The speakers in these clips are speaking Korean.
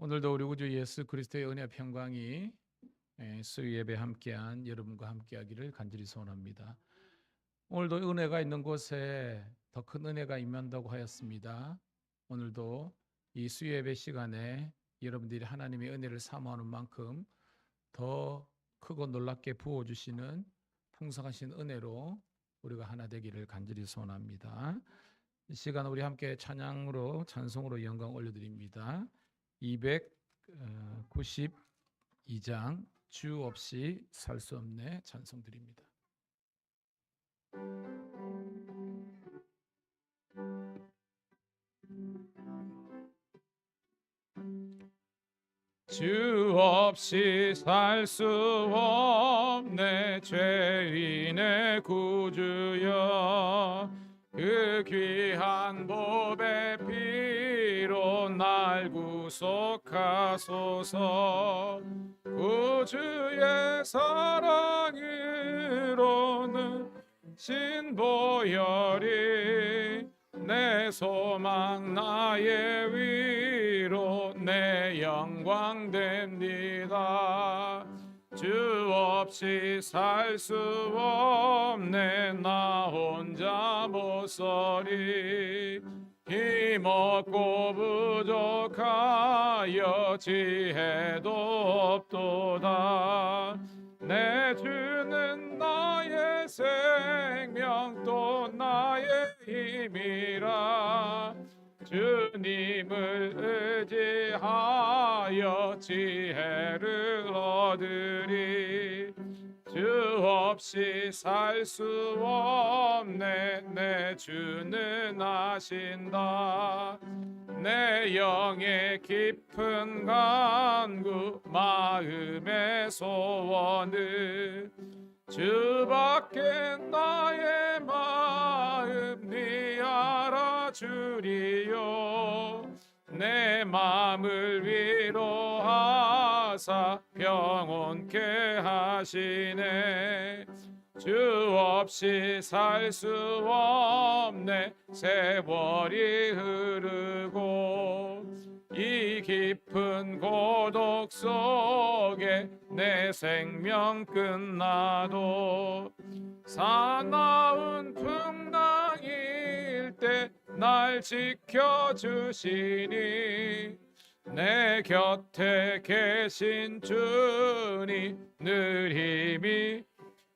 오늘도 우리 구주 예수 그리스도의 은혜 평강이 수요 예배 함께한 여러분과 함께하기를 간절히 소원합니다. 오늘도 은혜가 있는 곳에 더 큰 은혜가 임한다고 하였습니다. 오늘도 이 수요 예배 시간에 여러분들이 하나님의 은혜를 사모하는 만큼 더 크고 놀랍게 부어주시는 풍성하신 은혜로 우리가 하나 되기를 간절히 소원합니다. 이 시간 우리 함께 찬양으로 찬송으로 영광 올려드립니다. 292장 주 없이 살 수 없네 찬송 드립니다. 주 없이 살 수 없네 죄인의 구주여 그 귀한 보배 피로 날 구속하소서 구주의 사랑으로는 신보혈이 내 소망 나의 위로 내 영광 됩니다. 주 없이 살 수 없네 나 혼자 못 서리 힘없고 부족하여 지혜도 없도다. 내 주는 나의 생명 또 나의 힘이라 주님을 의지하여 지혜를 얻으리. 주 없이 살 수 없네 내 주는 아신다. 내 영의 깊은 간구 마음의 소원은 주밖에 나의 마음 네 알아주리요. 내 마음을 위로하사 평온케 하시네. 주 없이 살 수 없네 세월이 흐르고 이 깊은 고독 속에 내 생명 끝나도 사나운 풍랑일 때 날 지켜주시니 내 곁에 계신 주니 늘 힘이.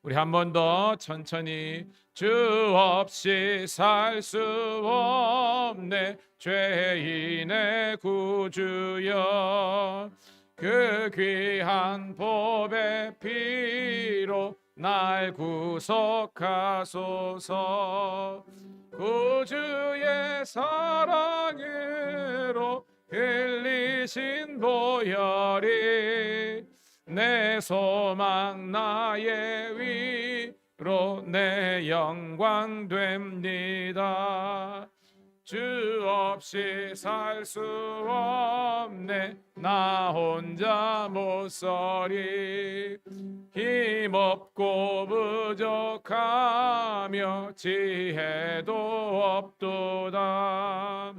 우리 한 번 더 천천히. 주 없이 살 수 없네 죄인의 구주여 그 귀한 보배 피로 날 구속하소서. 구주의 사랑으로 흘리신 보혈이 내 소망 나의 위로 내 영광 됩니다. 주 없이 살 수 없네 나 혼자 못 서리 힘없고 부족하며 지혜도 없도다.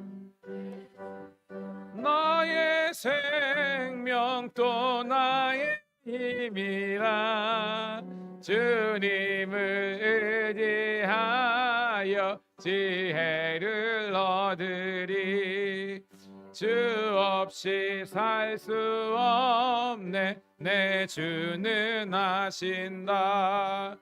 나의 생명 또 나의 힘이라 주님을 의지하여 지혜를 얻으리. 주 없이 살 수 없네 내 주는 아신다.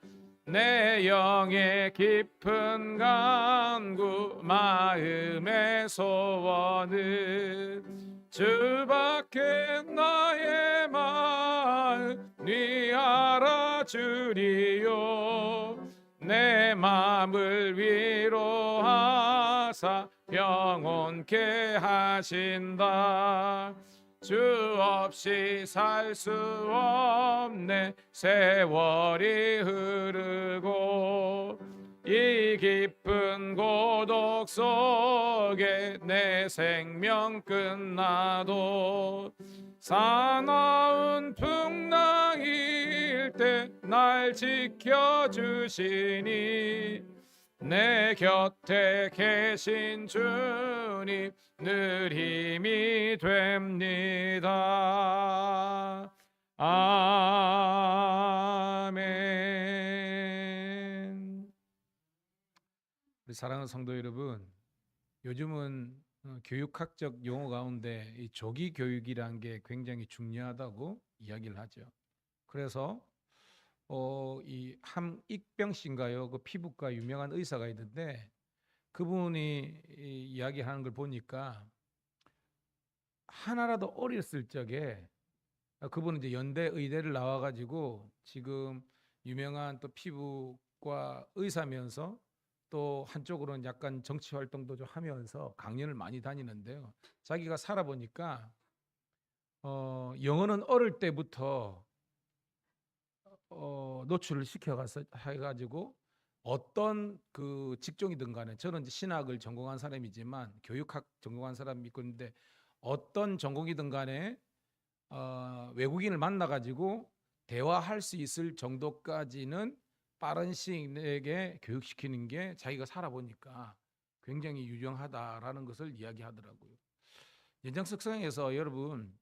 내 영의 깊은 간구 마음의 소원은 주밖에 나의 마음 네 알아주리요. 내 마음을 위로하사 평온케 하신다. 주 없이 살 수 없네 세월이 흐르고 이 깊은 고독 속에 내 생명 끝나도 사나운 풍랑일 때 날 지켜주시니 내 곁에 계신 주님 늘 힘이 됩니다. 아멘. 우리 사랑하는 성도 여러분, 요즘은 교육학적 용어 가운데 이 조기 교육이라는 게 굉장히 중요하다고 이야기를 하죠. 그래서 이 함익병 씨인가요? 그 피부과 유명한 의사가 있는데 그분이 이야기하는 걸 보니까 하나라도 어렸을 적에 그분은 이제 연대 의대를 나와가지고 지금 유명한 또 피부과 의사면서 또 한쪽으로는 약간 정치 활동도 좀 하면서 강연을 많이 다니는데요. 자기가 살아보니까 영어는 어릴 때부터 노출을 시켜가서 해가지고 어떤 그 직종이든 간에 저는 이제 신학을 전공한 사람이지만 교육학 전공한 사람이 있고 있는데 어떤 전공이든 간에 외국인을 만나가지고 대화할 수 있을 정도까지는 빠른 시일 내에 교육시키는 게 자기가 살아보니까 굉장히 유용하다라는 것을 이야기하더라고요. 연장석상에서 여러분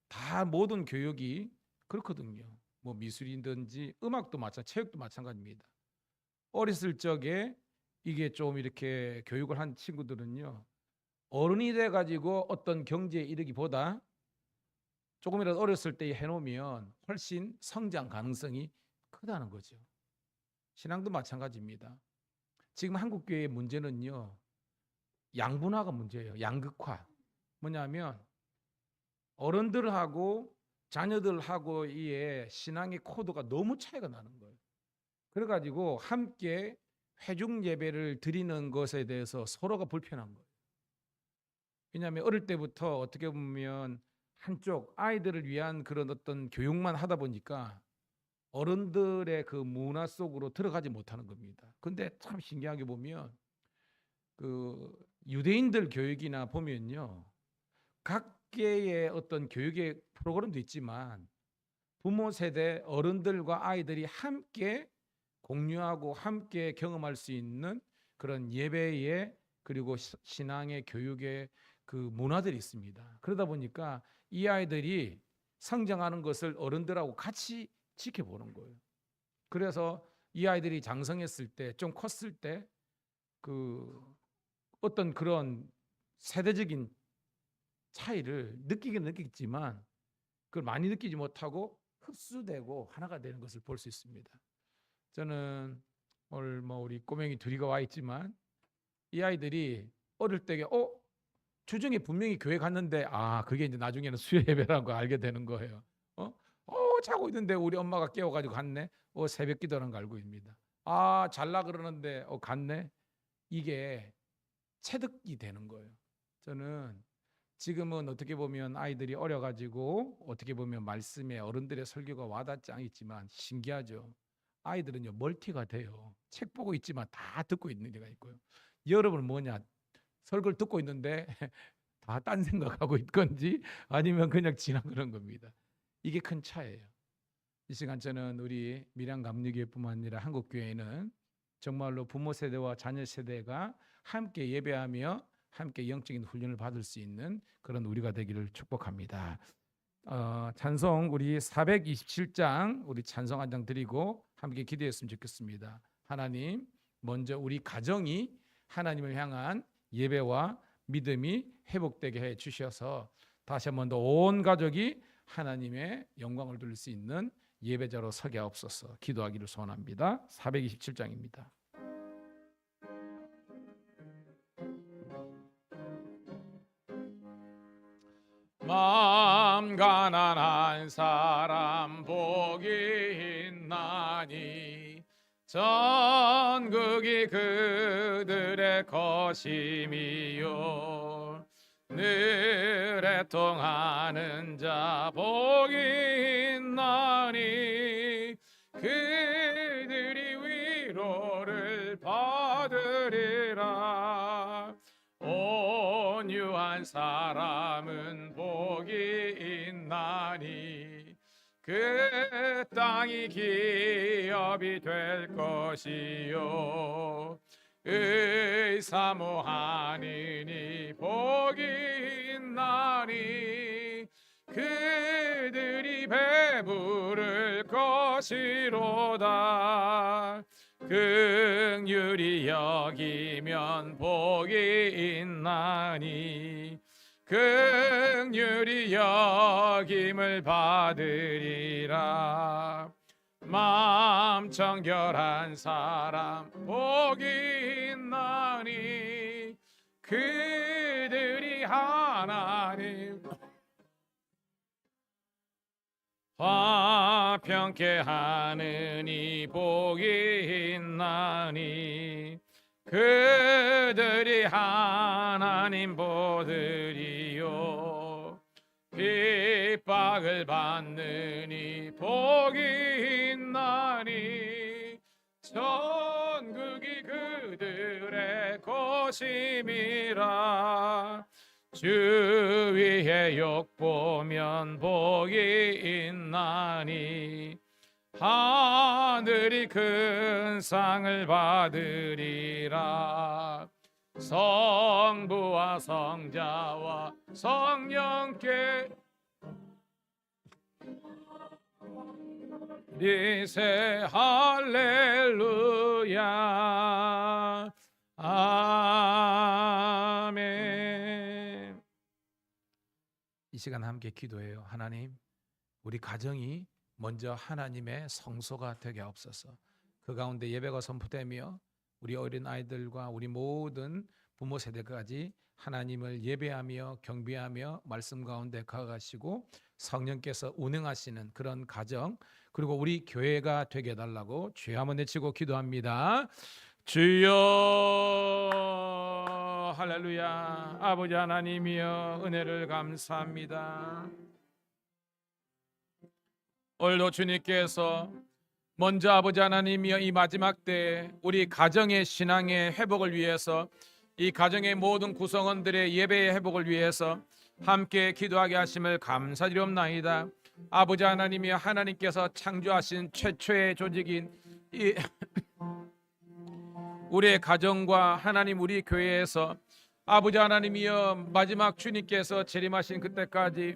다 모든 교육이 그렇거든요. 뭐 미술이든지 음악도 체육도 마찬가지입니다. 어렸을 적에 이게 좀 이렇게 교육을 한 친구들은요. 어른이 돼 가지고 어떤 경지에 이르기보다 조금이라도 어렸을 때 해놓으면 훨씬 성장 가능성이 크다는 거죠. 신앙도 마찬가지입니다. 지금 한국 교회의 문제는요. 양분화가 문제예요. 양극화. 뭐냐면 어른들하고 자녀들하고의 신앙의 코드가 너무 차이가 나는 거예요. 그래가지고 함께 회중 예배를 드리는 것에 대해서 서로가 불편한 거예요. 왜냐하면 어릴 때부터 어떻게 보면 한쪽 아이들을 위한 그런 어떤 교육만 하다 보니까 어른들의 그 문화 속으로 들어가지 못하는 겁니다. 근데 참 신기하게 보면 그 유대인들 교육이나 보면요. 각계의 어떤 교육의 프로그램도 있지만 부모 세대 어른들과 아이들이 함께 공유하고 함께 경험할 수 있는 그런 예배의 그리고 신앙의 교육의 그 문화들이 있습니다. 그러다 보니까 이 아이들이 성장하는 것을 어른들하고 같이 지켜보는 거예요. 그래서 이 아이들이 장성했을 때, 좀 컸을 때 그 어떤 그런 세대적인 차이를 느끼긴 느끼겠지만 그걸 많이 느끼지 못하고 흡수되고 하나가 되는 것을 볼 수 있습니다. 저는 오늘 뭐 우리 꼬맹이 둘이가 와 있지만 이 아이들이 어릴 때에 주중에 분명히 교회 갔는데 그게 이제 나중에는 수요 예배라는 거 알게 되는 거예요. 자고 있는데 우리 엄마가 깨워가지고 갔네. 새벽 기도라는 거 알고 있습니다. 잘라 그러는데 갔네. 이게 체득이 되는 거예요. 저는 지금은 어떻게 보면 아이들이 어려가지고 어떻게 보면 말씀에 어른들의 설교가 와닿지 않겠지만 신기하죠. 아이들은요 멀티가 돼요. 책 보고 있지만 다 듣고 있는 데가 있고요. 여러분은 뭐냐? 설교를 듣고 있는데 다 딴 생각하고 있건지 아니면 그냥 지나가는 겁니다. 이게 큰 차이예요. 이 시간 저는 우리 밀양 감리교회뿐만 아니라 한국 교회는 정말로 부모 세대와 자녀 세대가 함께 예배하며 함께 영적인 훈련을 받을 수 있는 그런 우리가 되기를 축복합니다. 찬송 우리 427장 우리 찬송 한 장 드리고 함께 기도했으면 좋겠습니다. 하나님, 먼저 우리 가정이 하나님을 향한 예배와 믿음이 회복되게 해 주셔서 다시 한 번 더 온 가족이 하나님의 영광을 돌릴 수 있는 예배자로 서게 하옵소서. 기도하기를 소원합니다. 427장입니다. 마음 가난한 사람 복이 있나니 전국이 그들의 것임이요 늘 애통하는 자 복이 있나니 그들이 위로를 받으리라. 온유한 사람은 복이 있나니 그 땅이 기업이 될 것이요 사모하느니 복이 있나니 그들이 배부를 것이로다. 긍휼히 여기면 복이 있나니 긍휼히 여김을 받으리라. 마음 정결한 사람 복이 있나니 그들이 하나님 화평케 하느니 복이 있나니 그들이 하나님 보들이요. 핍박을 받느니 복이 있나니 천국이 그들의 것임이라. 주 위에 욕보면 복이 있나니 하늘이 큰 상을 받으리라. 성부와 성자와 성령께 리세 할렐루야. 아멘. 이 시간 함께 기도해요. 하나님, 우리 가정이 먼저 하나님의 성소가 되게 하옵소서. 그 가운데 예배가 선포되며 우리 어린 아이들과 우리 모든 부모 세대까지 하나님을 예배하며 경배하며 말씀 가운데 가가시고 성령께서 운행하시는 그런 가정, 그리고 우리 교회가 되게 해달라고 주여 한번 외치고 기도합니다. 주여 할렐루야. 아버지 하나님이여 은혜를 감사합니다. 오늘도 주님께서 먼저 아버지 하나님이여 이 마지막 때 우리 가정의 신앙의 회복을 위해서, 이 가정의 모든 구성원들의 예배의 회복을 위해서 함께 기도하게 하심을 감사드리옵나이다. 아버지 하나님이여 하나님께서 창조하신 최초의 조직인 이 우리의 가정과 하나님 우리 교회에서 아버지 하나님이여 마지막 주님께서 재림하신 그때까지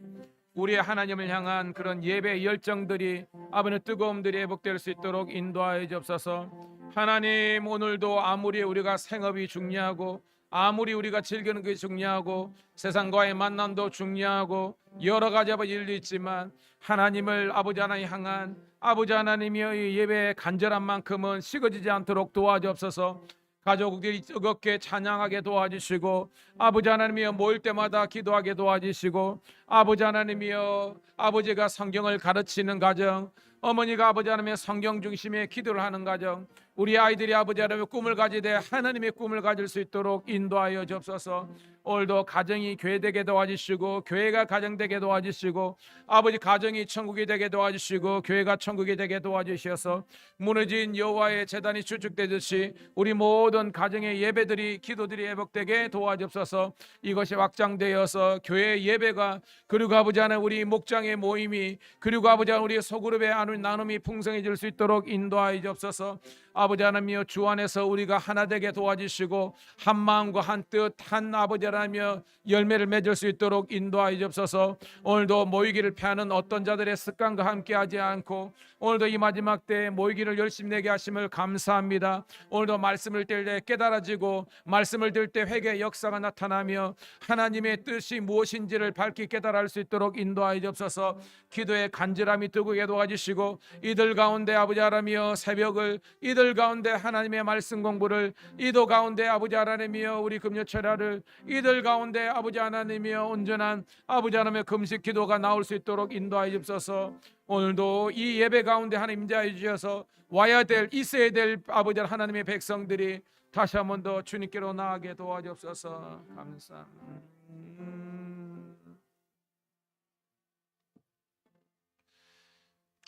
우리의 하나님을 향한 그런 예배의 열정들이 아버지의 뜨거움들이 회복될 수 있도록 인도하여 주옵소서. 하나님, 오늘도 아무리 우리가 생업이 중요하고 아무리 우리가 즐기는 것이 중요하고 세상과의 만남도 중요하고 여러 가지 일도 있지만 하나님을 아버지 하나님 향한 아버지 하나님의 예배의 간절한 만큼은 식어지지 않도록 도와주옵소서. 가족들이 뜨겁게 찬양하게 도와주시고 아버지 하나님이여 모일 때마다 기도하게 도와주시고 아버지 하나님이여 아버지가 성경을 가르치는 가정, 어머니가 아버지 하나님의 성경 중심의 기도를 하는 가정, 우리 아이들이 아버지 하나님의 꿈을 가지되 하나님의 꿈을 가질 수 있도록 인도하여 주옵소서. 오늘도 가정이 교회 되게 도와주시고 교회가 가정 되게 도와주시고 아버지 가정이 천국이 되게 도와주시고 교회가 천국이 되게 도와주셔서 무너진 여호와의 제단이 주축되듯이 우리 모든 가정의 예배들이 기도들이 회복되게 도와주옵소서. 이것이 확장되어서 교회 예배가 그리고 아버지 하나님 우리 목장의 모임이 그리고 아버지 하나님 우리 소그룹의 나눔이 풍성해질 수 있도록 인도하여 주옵소서. 아버지 하나님이여 주 안에서 우리가 하나 되게 도와주시고 한 마음과 한 뜻 한 아버지 하나님이여 열매를 맺을 수 있도록 인도하여 주옵소서. 오늘도 모이기를 패하는 어떤 자들의 습관과 함께하지 않고 오늘도 이 마지막 때에 모이기를 열심히 내게 하심을 감사합니다. 오늘도 말씀을 들 때 깨달아지고 말씀을 들 때 회개의 역사가 나타나며 하나님의 뜻이 무엇인지를 밝히 깨달을 수 있도록 인도하여 주옵소서. 기도의 간절함이 뜨거게 도와주시고 이들 가운데 아버지 하나님이여 새벽을, 이들 가운데 하나님의 말씀 공부를, 이도 가운데 아버지 하나님이여 우리 금요 철야를, 이들 가운데 아버지 하나님이여 온전한 아버지 하나님의 금식 기도가 나올 수 있도록 인도하여 주옵소서. 오늘도 이 예배 가운데 하나님 임재하여 주셔서 와야 될 있어야 될 아버지 하나님의 백성들이 다시 한 번 더 주님께로 나아가게 도와주옵소서. 감사합니다.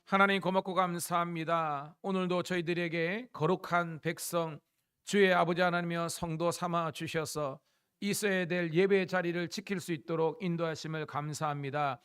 하나님 고맙고 감사합니다. 오늘도 저희들에게 거룩한 백성 주의 아버지 하나님이여 성도 삼아 주셔서 있어야 될 예배의 자리를 지킬 수 있도록 인도하심을 감사합니다.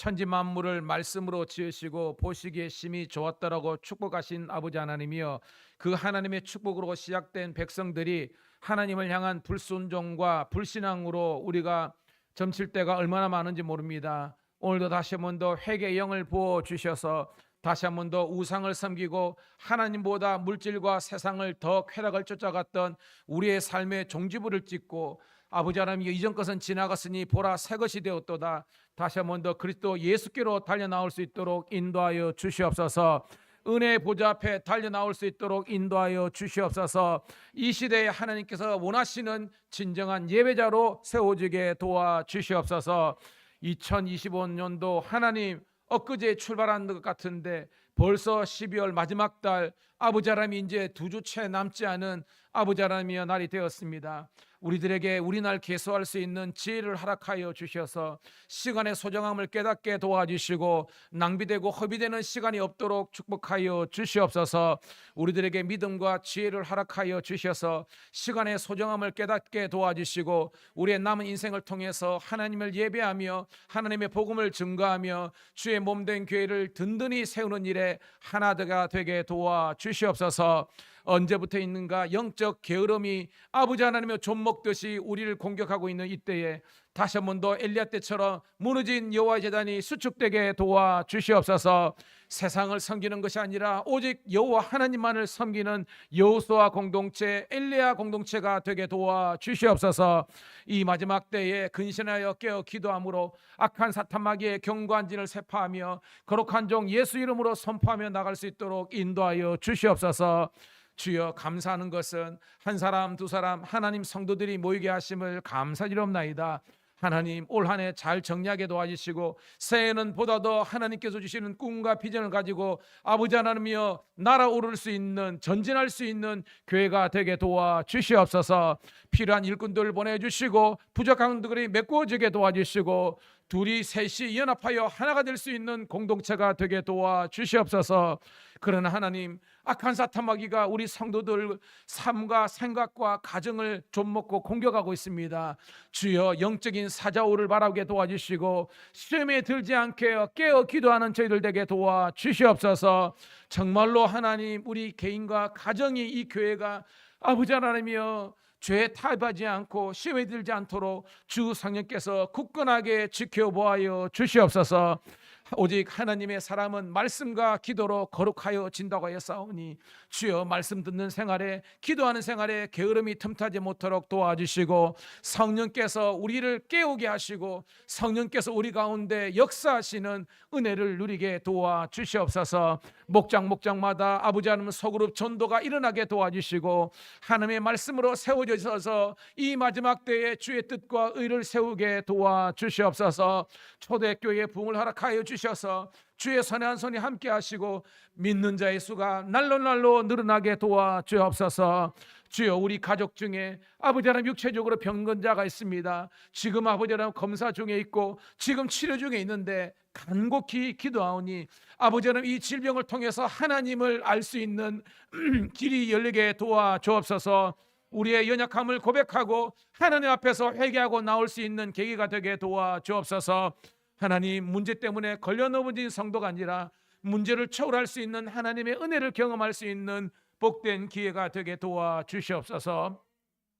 천지 만물을 말씀으로 지으시고 보시기에 심히 좋았더라고 축복하신 아버지 하나님이여, 그 하나님의 축복으로 시작된 백성들이 하나님을 향한 불순종과 불신앙으로 우리가 점칠 때가 얼마나 많은지 모릅니다. 오늘도 다시 한 번 더 회개의 영을 부어 주셔서 다시 한 번 더 우상을 섬기고 하나님보다 물질과 세상을 더 쾌락을 쫓아갔던 우리의 삶의 종지부를 찍고, 아버지 하나님, 이전 것은 지나갔으니 보라 새 것이 되었도다, 다시 한 번 더 그리스도 예수께로 달려나올 수 있도록 인도하여 주시옵소서. 은혜의 보좌 앞에 달려나올 수 있도록 인도하여 주시옵소서. 이 시대에 하나님께서 원하시는 진정한 예배자로 세워지게 도와주시옵소서. 2025년도 하나님 엊그제 출발한 것 같은데 벌써 12월 마지막 달, 아버지 하나님 이제 2주 채 남지 않은 아버지 하나님의 날이 되었습니다. 우리들에게 우리 날 계수할 수 있는 지혜를 허락하여 주셔서 시간의 소중함을 깨닫게 도와주시고 낭비되고 허비되는 시간이 없도록 축복하여 주시옵소서. 우리들에게 믿음과 지혜를 허락하여 주셔서 시간의 소중함을 깨닫게 도와주시고 우리의 남은 인생을 통해서 하나님을 예배하며 하나님의 복음을 증거하며 주의 몸된 교회를 든든히 세우는 일에 하나가 되게 도와주시옵소서. 언제부터 있는가 영적 게으름이 아버지 하나님의 좀 먹듯이 우리를 공격하고 있는 이때에 다시 한 번 더 엘리야 때처럼 무너진 여호와의 제단이 수축되게 도와주시옵소서. 세상을 섬기는 것이 아니라 오직 여호와 하나님만을 섬기는 여호수아 공동체, 엘리야 공동체가 되게 도와주시옵소서. 이 마지막 때에 근신하여 깨어 기도함으로 악한 사탄 마귀의 경관진을 세파하며 거룩한 종 예수 이름으로 선포하며 나갈 수 있도록 인도하여 주시옵소서. 주여, 감사하는 것은 한 사람 두 사람 하나님 성도들이 모이게 하심을 감사드리옵나이다. 하나님, 올 한 해 잘 정리하게 도와주시고 새해는 보다 더 하나님께서 주시는 꿈과 비전을 가지고 아버지 하나님이여 날아오를 수 있는, 전진할 수 있는 교회가 되게 도와주시옵소서. 필요한 일꾼들을 보내주시고 부족한 것들이 메꿔지게 도와주시고 둘이 셋이 연합하여 하나가 될 수 있는 공동체가 되게 도와주시옵소서. 그러나 하나님, 악한 사탄 마귀가 우리 성도들 삶과 생각과 가정을 좀먹고 공격하고 있습니다. 주여, 영적인 사자오를 바라게 도와주시고 시험에 들지 않게 깨어 기도하는 저희들 되게 도와주시옵소서. 정말로 하나님, 우리 개인과 가정이, 이 교회가 아버지 하나님이여 죄에 타협하지 않고 시험에 들지 않도록 주 성령께서 굳건하게 지켜보아여 주시옵소서. 오직 하나님의 사람은 말씀과 기도로 거룩하여 진다고 하였사오니 주여, 말씀 듣는 생활에, 기도하는 생활에 게으름이 틈타지 못하도록 도와주시고 성령께서 우리를 깨우게 하시고 성령께서 우리 가운데 역사하시는 은혜를 누리게 도와주시옵소서. 목장마다 아버지 하나님 소그룹 전도가 일어나게 도와주시고 하나님의 말씀으로 세워져서 이 마지막 때에 주의 뜻과 의를 세우게 도와주시옵소서. 초대교회의 부흥을 허락하여 주셔서 주의 선한 손이 함께 하시고 믿는 자의 수가 날로 늘어나게 도와주옵소서. 주여, 우리 가족 중에 아버지 하나님 육체적으로 병든 자가 있습니다. 지금 아버지 하나님 검사 중에 있고 지금 치료 중에 있는데 간곡히 기도하오니 아버지 하나님, 이 질병을 통해서 하나님을 알 수 있는 길이 열리게 도와주옵소서. 우리의 연약함을 고백하고 하나님 앞에서 회개하고 나올 수 있는 계기가 되게 도와주옵소서. 하나님, 문제 때문에 걸려 넘어진 성도가 아니라 문제를 초월할 수 있는 하나님의 은혜를 경험할 수 있는 복된 기회가 되게 도와주시옵소서.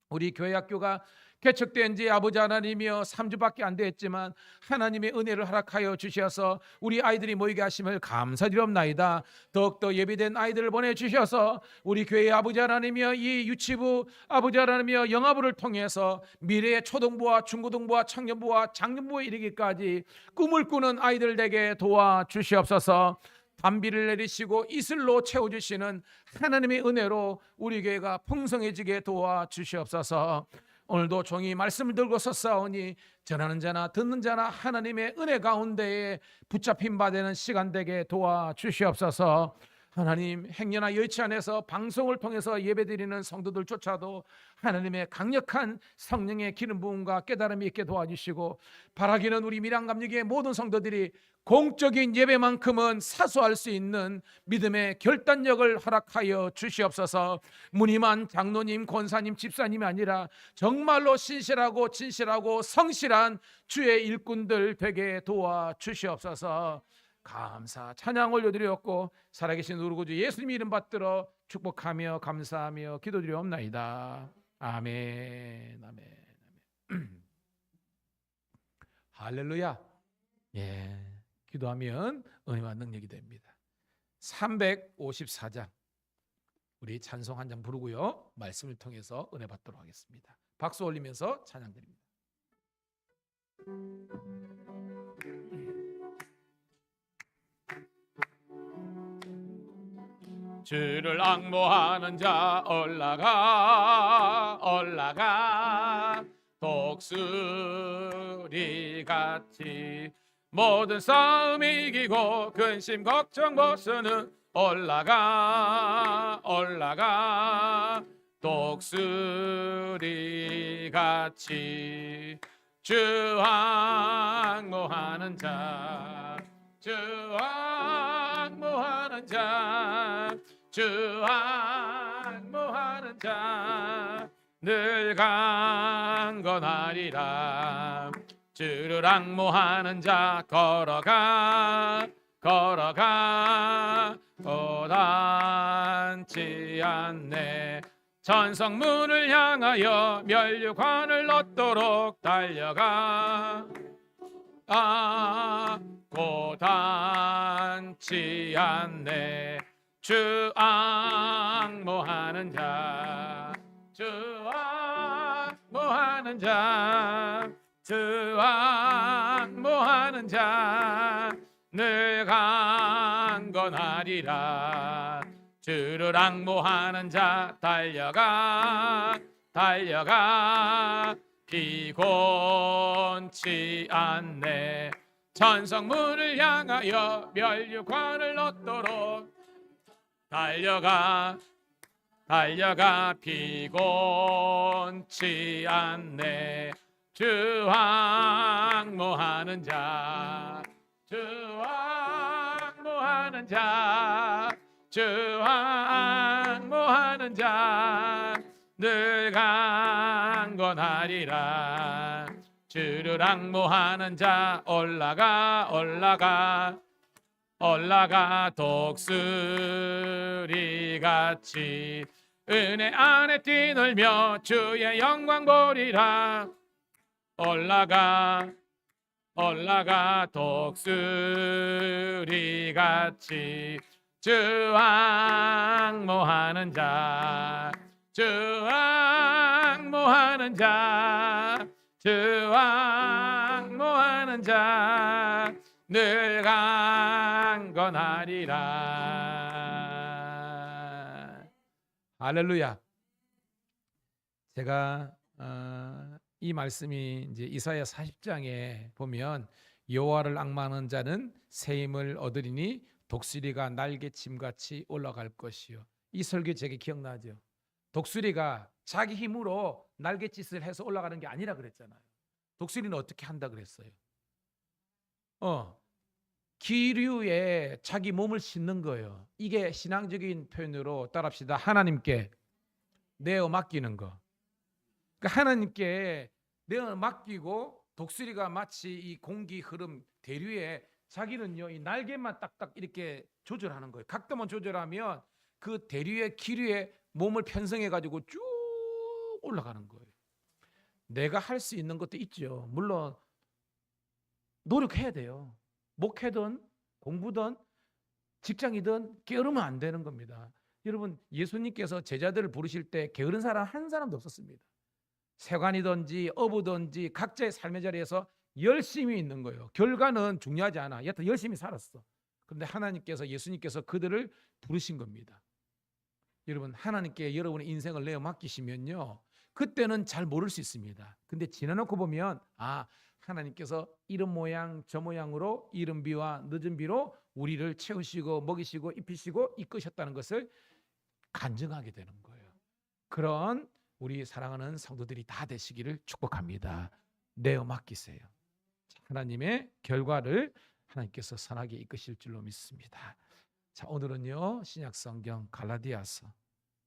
우리 교회 학교가 개척된 지 아버지 하나님이여 3주밖에 안 됐지만 하나님의 은혜를 허락하여 주셔서 우리 아이들이 모이게 하심을 감사드리옵나이다. 더욱더 예비된 아이들을 보내주셔서 우리 교회의 아버지 하나님이여 이 유치부 아버지 하나님이여 영아부를 통해서 미래의 초등부와 중고등부와 청년부와 장년부에 이르기까지 꿈을 꾸는 아이들 되게 도와주시옵소서. 단비를 내리시고 이슬로 채워주시는 하나님의 은혜로 우리 교회가 풍성해지게 도와주시옵소서. 오늘도 종이 말씀을 들고 섰사오니 전하는 자나 듣는 자나 하나님의 은혜 가운데에 붙잡힌 바 되는 시간 되게 도와주시옵소서. 하나님, 행여나 여의치 않아서 방송을 통해서 예배드리는 성도들조차도 하나님의 강력한 성령의 기름 부음과 깨달음이 있게 도와주시고, 바라기는 우리 밀양감리교회 모든 성도들이 공적인 예배만큼은 사수할 수 있는 믿음의 결단력을 허락하여 주시옵소서. 무늬만 장로님, 권사님, 집사님이 아니라 정말로 신실하고 진실하고 성실한 주의 일꾼들 되게 도와주시옵소서. 감사 찬양 올려드렸고 살아계신 우리 구주 예수님 이름 받들어 축복하며 감사하며 기도드리옵나이다. 아멘. 아멘. 할렐루야. 예, 기도하면 은혜와 능력이 됩니다. 354장 우리 찬송 한 장 부르고요, 말씀을 통해서 은혜 받도록 하겠습니다. 박수 올리면서 찬양 드립니다. 주를 앙모하는 자 올라가 독수리같이 모든 싸움 이기고 근심 걱정 벗어는 올라가 독수리같이 주 앙모하는 자 늘 강건하리라. 주를 앙모하는 자 걸어가 고단치 않네. 천성문을 향하여 면류관을 얻도록 달려가 고단치 않네. 주 앙모하는 자 늘 강건하리라. 주를 앙모하는 자 달려가 피곤치 않네. 천성문을 향하여 면류관을 얻도록 달려가 피곤치 않네. 주 앙모하는 자 늘 강건하리라. 주를 앙모하는 자 올라가 독수리같이 은혜 안에 뛰놀며 주의 영광 보리라. 올라가 독수리같이 주 앙모하는 자 늘 강건하리라. 할렐루야. 제가 이 말씀이 이제 이사야 40장에 보면 여호와를 앙망하는 자는 새 힘을 얻으리니 독수리가 날개침같이 올라갈 것이요. 이 설교 제게 기억나죠? 독수리가 자기 힘으로 날갯짓을 해서 올라가는 게 아니라 그랬잖아요. 독수리는 어떻게 한다 그랬어요? 기류에 자기 몸을 싣는 거예요. 이게 신앙적인 표현으로 따라합시다. 하나님께 내어 맡기는 거. 그러니까 하나님께 내어 맡기고 독수리가 마치 이 공기 흐름 대류에 자기는요 이 날개만 딱딱 이렇게 조절하는 거예요. 각도만 조절하면 그 대류의 기류에 몸을 편성해 가지고 쭉 올라가는 거예요. 내가 할 수 있는 것도 있죠. 물론 노력해야 돼요. 목회든 공부든 직장이든 게으르면 안 되는 겁니다. 여러분, 예수님께서 제자들을 부르실 때 게으른 사람 한 사람도 없었습니다. 세관이든지 어부든지 각자의 삶의 자리에서 열심히 있는 거예요. 결과는 중요하지 않아. 여튼 열심히 살았어. 그런데 하나님께서, 예수님께서 그들을 부르신 겁니다. 여러분, 하나님께 여러분의 인생을 내어 맡기시면요, 그때는 잘 모를 수 있습니다. 근데 지나놓고 보면 하나님께서 이런 모양 저 모양으로 이른 비와 늦은 비로 우리를 채우시고 먹이시고 입히시고 이끄셨다는 것을 간증하게 되는 거예요. 그런 우리 사랑하는 성도들이 다 되시기를 축복합니다. 내어 맡기세요. 하나님의 결과를 하나님께서 선하게 이끄실 줄로 믿습니다. 자, 오늘은요 신약성경 갈라디아서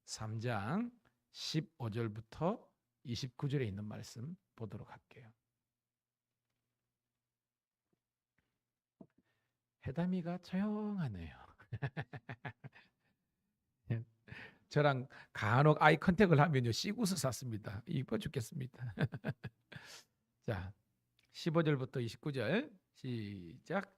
3장 15절부터 29절에 있는 말씀 보도록 할게요. 해담이가 조용하네요. 저랑 간혹 아이 컨택을 하면요 씩웃을 샀습니다. 이뻐 죽겠습니다. 자, 15절부터 29절 시작.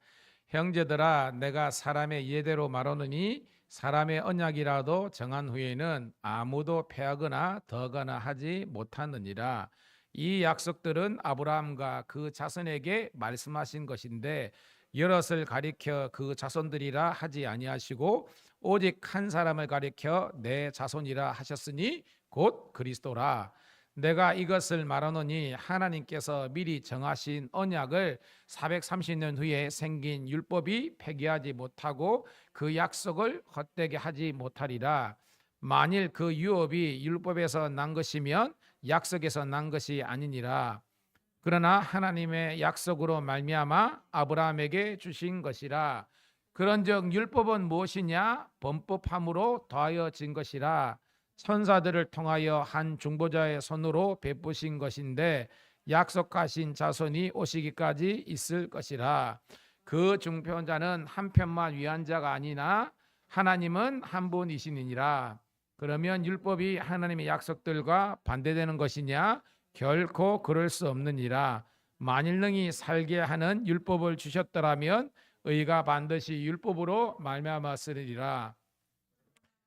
형제들아, 내가 사람의 예대로 말하노니 사람의 언약이라도 정한 후에는 아무도 패하거나 더거나 하지 못하느니라. 이 약속들은 아브라함과 그 자손에게 말씀하신 것인데 여럿을 가리켜 그 자손들이라 하지 아니하시고 오직 한 사람을 가리켜 내 자손이라 하셨으니 곧 그리스도라. 내가 이것을 말하노니 하나님께서 미리 정하신 언약을 430년 후에 생긴 율법이 폐기하지 못하고 그 약속을 헛되게 하지 못하리라. 만일 그 유업이 율법에서 난 것이면 약속에서 난 것이 아니니라. 그러나 하나님의 약속으로 말미암아 아브라함에게 주신 것이라. 그런즉 율법은 무엇이냐? 범법함으로 더하여진 것이라. 천사들을 통하여 한 중보자의 손으로 베푸신 것인데 약속하신 자손이 오시기까지 있을 것이라. 그 중보자는 한 편만 위한 자가 아니나 하나님은 한 분이시니라. 그러면 율법이 하나님의 약속들과 반대되는 것이냐? 결코 그럴 수 없느니라. 만일 능히 살게 하는 율법을 주셨더라면 의가 반드시 율법으로 말미암았으리라.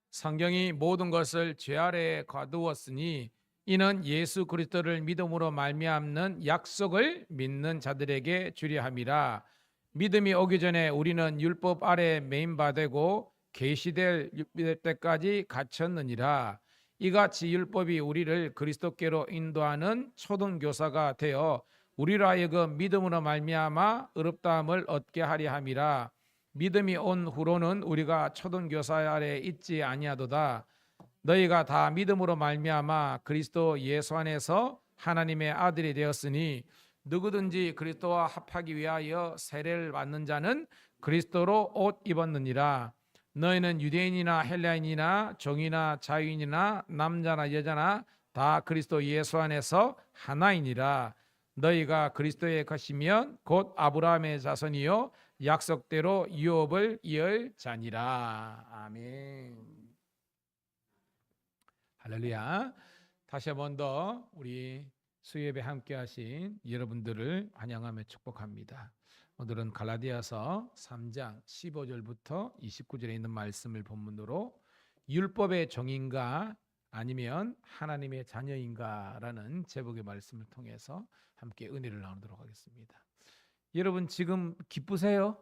성경이 모든 것을 죄 아래에 거두었으니 이는 예수 그리스도를 믿음으로 말미암는 약속을 믿는 자들에게 주려 함이라. 믿음이 오기 전에 우리는 율법 아래 매인 바 되고 계시될 때까지 갇혔느니라. 이같이 율법이 우리를 그리스도께로 인도하는 초등교사가 되어 우리로 하여금 믿음으로 말미암아 의롭다함을 얻게 하려 함이라. 믿음이 온 후로는 우리가 초등교사 아래 있지 아니하도다. 너희가 다 믿음으로 말미암아 그리스도 예수 안에서 하나님의 아들이 되었으니 누구든지 그리스도와 합하기 위하여 세례를 받는 자는 그리스도로 옷 입었느니라. 너희는 유대인이나 헬라인이나 종이나 자유인이나 남자나 여자나 다 그리스도 예수 안에서 하나이니라. 너희가 그리스도의 것이면 곧 아브라함의 자손이요 약속대로 유업을 이을 자니라. 아멘. 할렐루야. 다시 한 번 더 우리 수요예배 함께 하신 여러분들을 환영하며 축복합니다. 오늘은 갈라디아서 3장 15절부터 29절에 있는 말씀을 본문으로 율법의 종인가 아니면 하나님의 자녀인가라는 제목의 말씀을 통해서 함께 은혜를 나누도록 하겠습니다. 여러분 지금 기쁘세요?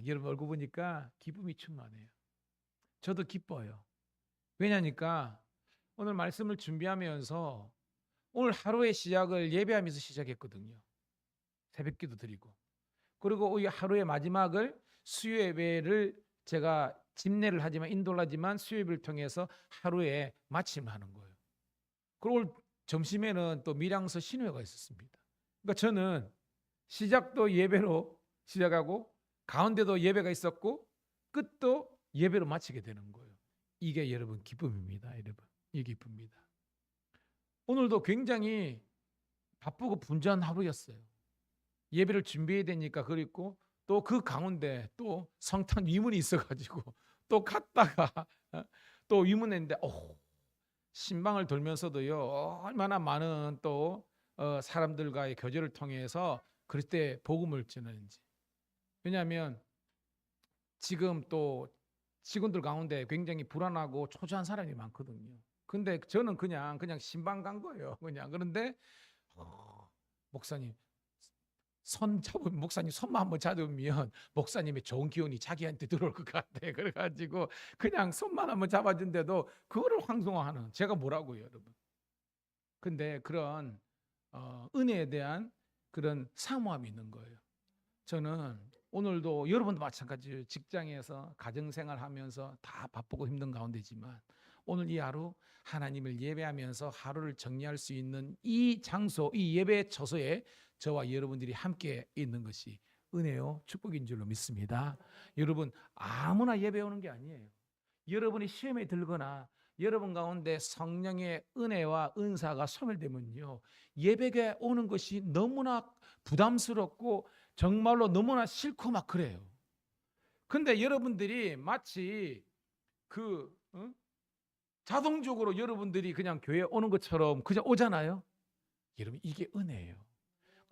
여러분 얼굴 보니까 기쁨이 충만해요. 저도 기뻐요. 왜냐니까 오늘 말씀을 준비하면서 오늘 하루의 시작을 예배하면서 시작했거든요. 새벽기도 드리고 그리고 이 하루의 마지막을 수요예배를 제가 집례를 하지만 인도를 하지만 수요예배를 통해서 하루에 마침을 하는 거예요. 그리고 오늘 점심에는 또 밀양서 신회가 있었습니다. 그러니까 저는 시작도 예배로 시작하고 가운데도 예배가 있었고 끝도 예배로 마치게 되는 거예요. 이게 여러분 기쁨입니다. 여러분 이게 기쁨입니다. 오늘도 굉장히 바쁘고 분주한 하루였어요. 예배를 준비해야 되니까 그랬고 또 그 가운데 또 성탄 위문이 있어가지고 또 갔다가 또 위문했는데 신방을 돌면서도요 얼마나 많은 또 사람들과의 교제를 통해서 그때 복음을 전하는지. 왜냐하면 지금 또 직원들 가운데 굉장히 불안하고 초조한 사람이 많거든요. 근데 저는 그냥 신방 간 거예요. 그런데 목사님 목사님 손만 한번 잡으면 목사님의 좋은 기운이 자기한테 들어올 것 같아. 그래가지고 그냥 손만 한번 잡아준데도 그거를 황송하는 제가 뭐라고요, 여러분. 근데 그런 은혜에 대한 그런 사모함이 있는 거예요. 저는 오늘도 여러분도 마찬가지예요. 직장에서 가정생활하면서 다 바쁘고 힘든 가운데지만 오늘 이 하루 하나님을 예배하면서 하루를 정리할 수 있는 이 장소, 이 예배 처소에 저와 여러분들이 함께 있는 것이 은혜요 축복인 줄로 믿습니다. 여러분 아무나 예배 오는 게 아니에요. 여러분이 시험에 들거나 여러분 가운데 성령의 은혜와 은사가 소멸되면요 예배에 오는 것이 너무나 부담스럽고 정말로 너무나 싫고 막 그래요. 근데 여러분들이 마치 자동적으로 여러분들이 그냥 교회에 오는 것처럼 그냥 오잖아요. 여러분 이게 은혜예요.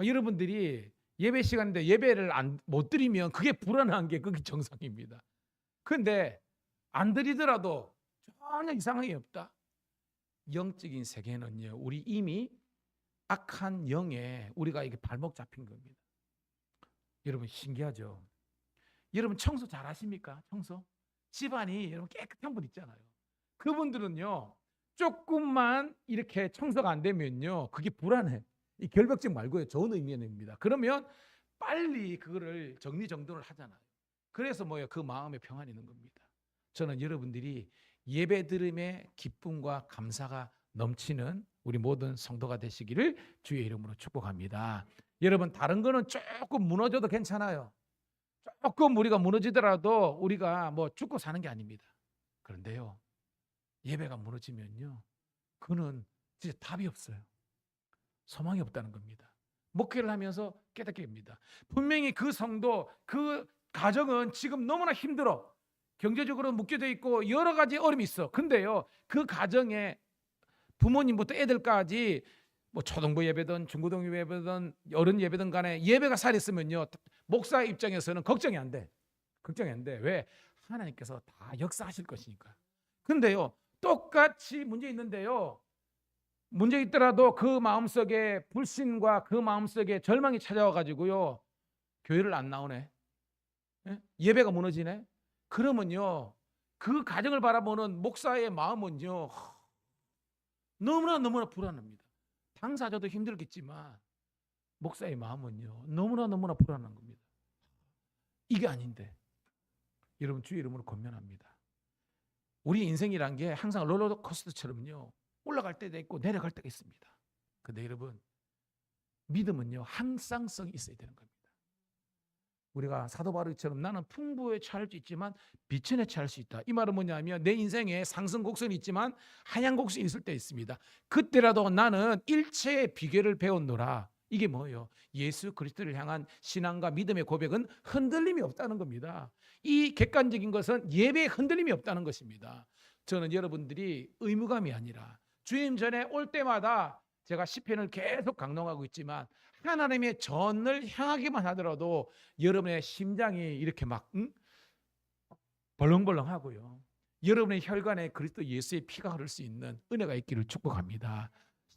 여러분들이 예배 시간인데 예배를 못 드리면 그게 불안한 게 그게 정상입니다. 근데 안 드리더라도 전혀 이상함이 없다. 영적인 세계는요 우리 이미 악한 영에 우리가 이게 발목 잡힌 겁니다. 여러분 신기하죠? 여러분 청소 잘 하십니까? 청소? 집안이 여러분 깨끗한 분 있잖아요. 그분들은요 조금만 이렇게 청소가 안 되면요 그게 불안해. 이 결벽증 말고요 좋은 의미입니다. 그러면 빨리 그거를 정리정돈을 하잖아요. 그래서 뭐예요? 그 마음에 평안이 있는 겁니다. 저는 여러분들이 예배 드림의 기쁨과 감사가 넘치는 우리 모든 성도가 되시기를 주의 이름으로 축복합니다. 여러분 다른 거는 조금 무너져도 괜찮아요. 조금 우리가 무너지더라도 우리가 뭐 죽고 사는 게 아닙니다. 그런데요 예배가 무너지면요 그는 진짜 답이 없어요. 소망이 없다는 겁니다. 목회를 하면서 깨닫게 됩니다. 분명히 그 성도 그 가정은 지금 너무나 힘들어. 경제적으로 묶여져 있고 여러 가지 어려움이 있어. 근데요 그 가정에 부모님부터 애들까지 뭐 초등부 예배든 중고등 예배든 어른 예배든 간에 예배가 살았으면요 목사 입장에서는 걱정이 안 돼. 걱정이 안 돼. 왜? 하나님께서 다 역사하실 것이니까. 근데요 똑같이 문제 있는데요 문제 있더라도 그 마음속에 불신과 그 마음속에 절망이 찾아와 가지고요 교회를 안 나오네. 예배가 무너지네. 그러면요 그 가정을 바라보는 목사의 마음은요 너무나 불안합니다. 당사자도 힘들겠지만 목사의 마음은요 너무나 불안한 겁니다. 이게 아닌데 여러분 주의 이름으로 권면합니다. 우리 인생이란 게 항상 롤러코스터처럼요 올라갈 때도 있고 내려갈 때가 있습니다. 근데 여러분 믿음은요 항상성이 있어야 되는 겁니다. 우리가 사도 바울처럼 나는 풍부에 처할 수 있지만 비천에 처할 수 있다. 이 말은 뭐냐면 내 인생에 상승 곡선이 있지만 하향 곡선이 있을 때 있습니다. 그때라도 나는 일체의 비결을 배웠노라. 이게 뭐예요? 예수 그리스도를 향한 신앙과 믿음의 고백은 흔들림이 없다는 겁니다. 이 객관적인 것은 예배에 흔들림이 없다는 것입니다. 저는 여러분들이 의무감이 아니라 주님 전에 올 때마다 제가 시편을 계속 강론하고 있지만 하나님의 전을 향하기만 하더라도 여러분의 심장이 이렇게 막 벌렁벌렁하고요. 여러분의 혈관에 그리스도 예수의 피가 흐를 수 있는 은혜가 있기를 축복합니다.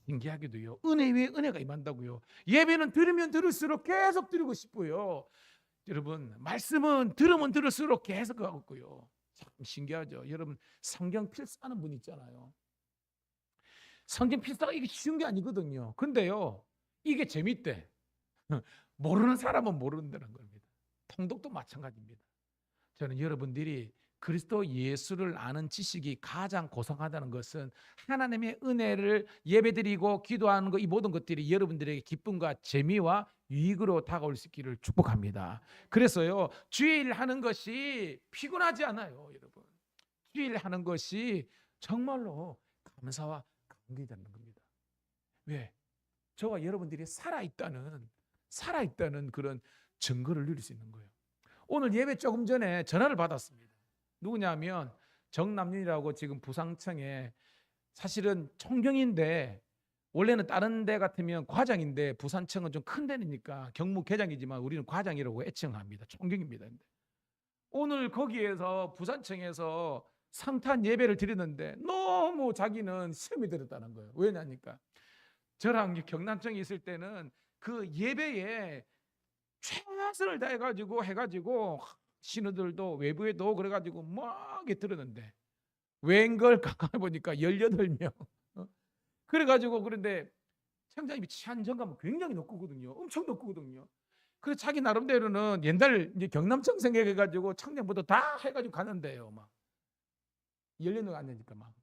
신기하게도요. 은혜 위에 은혜가 임한다고요. 예배는 들으면 들을수록 계속 드리고 싶고요. 여러분 말씀은 들으면 들을수록 계속 하고 있고요. 참 신기하죠. 여러분 성경 필사하는 분 있잖아요. 성경 필사가 이게 쉬운 게 아니거든요. 근데요 이게 재밌대. 모르는 사람은 모른다는 겁니다. 통독도 마찬가지입니다. 저는 여러분들이 그리스도 예수를 아는 지식이 가장 고상하다는 것은 하나님의 은혜를 예배드리고 기도하는 것, 이 모든 것들이 여러분들에게 기쁨과 재미와 유익으로 다가올 수 있기를 축복합니다. 그래서요 주일 하는 것이 피곤하지 않아요. 여러분 주일 하는 것이 정말로 감사와 감격이 되는 겁니다. 왜? 저와 여러분들이 살아있다는 그런 증거를 누릴 수 있는 거예요. 오늘 예배 조금 전에 전화를 받았습니다. 누구냐면 정남윤이라고 지금 부상청에 사실은 총경인데 원래는 다른 데 같으면 과장인데 부산청은 좀 큰 데니까 경무계장이지만 우리는 과장이라고 애칭합니다. 총경입니다. 오늘 거기에서 부산청에서 성탄 예배를 드리는데 너무 자기는 시험이 들었다는 거예요. 왜냐니까 저랑 경남청에 있을 때는 그 예배에 최선을 다해가지고 신우들도 외부에도 그래가지고 막 들었는데 웬걸 가까이 보니까 18명. 그래가지고 그런데 청장님이 취한 정감은 굉장히 높거든요. 엄청 높거든요. 그래서 자기 나름대로는 옛날 이제 경남청 생각해가지고 청년부터 다 해가지고 가는데요. 막 열려는 안 되니까 막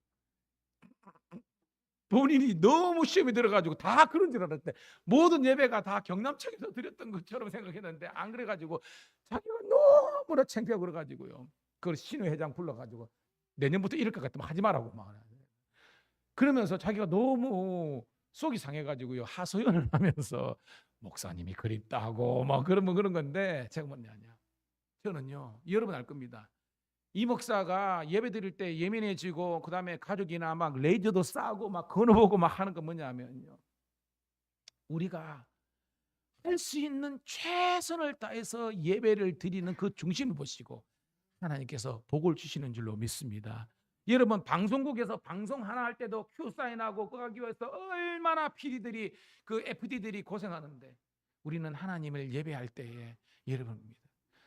본인이 너무 시험에 들어가지고 다 그런 줄 알았대. 모든 예배가 다 경남청에서 드렸던 것처럼 생각했는데 안 그래가지고 자기가 너무나 창피하고 그래가지고요. 그걸 신우회장 불러가지고 내년부터 이럴 것 같으면 하지 말라고 막 그러면서 자기가 너무 속이 상해가지고요 하소연을 하면서 목사님이 그립다고 막 그런 건데 제가 뭐냐냐 저는요 여러분 알 겁니다. 이 목사가 예배 드릴 때 예민해지고 그다음에 가족이나 막 레이저도 싸고 막 건너보고 막 하는 건 뭐냐면요 우리가 할 수 있는 최선을 다해서 예배를 드리는 그 중심을 보시고 하나님께서 복을 주시는 줄로 믿습니다. 여러분 방송국에서 방송 하나 할 때도 큐 사인하고 그거 하기 위해서 얼마나 PD들이 그 FD들이 고생하는데 우리는 하나님을 예배할 때에 여러분입니다.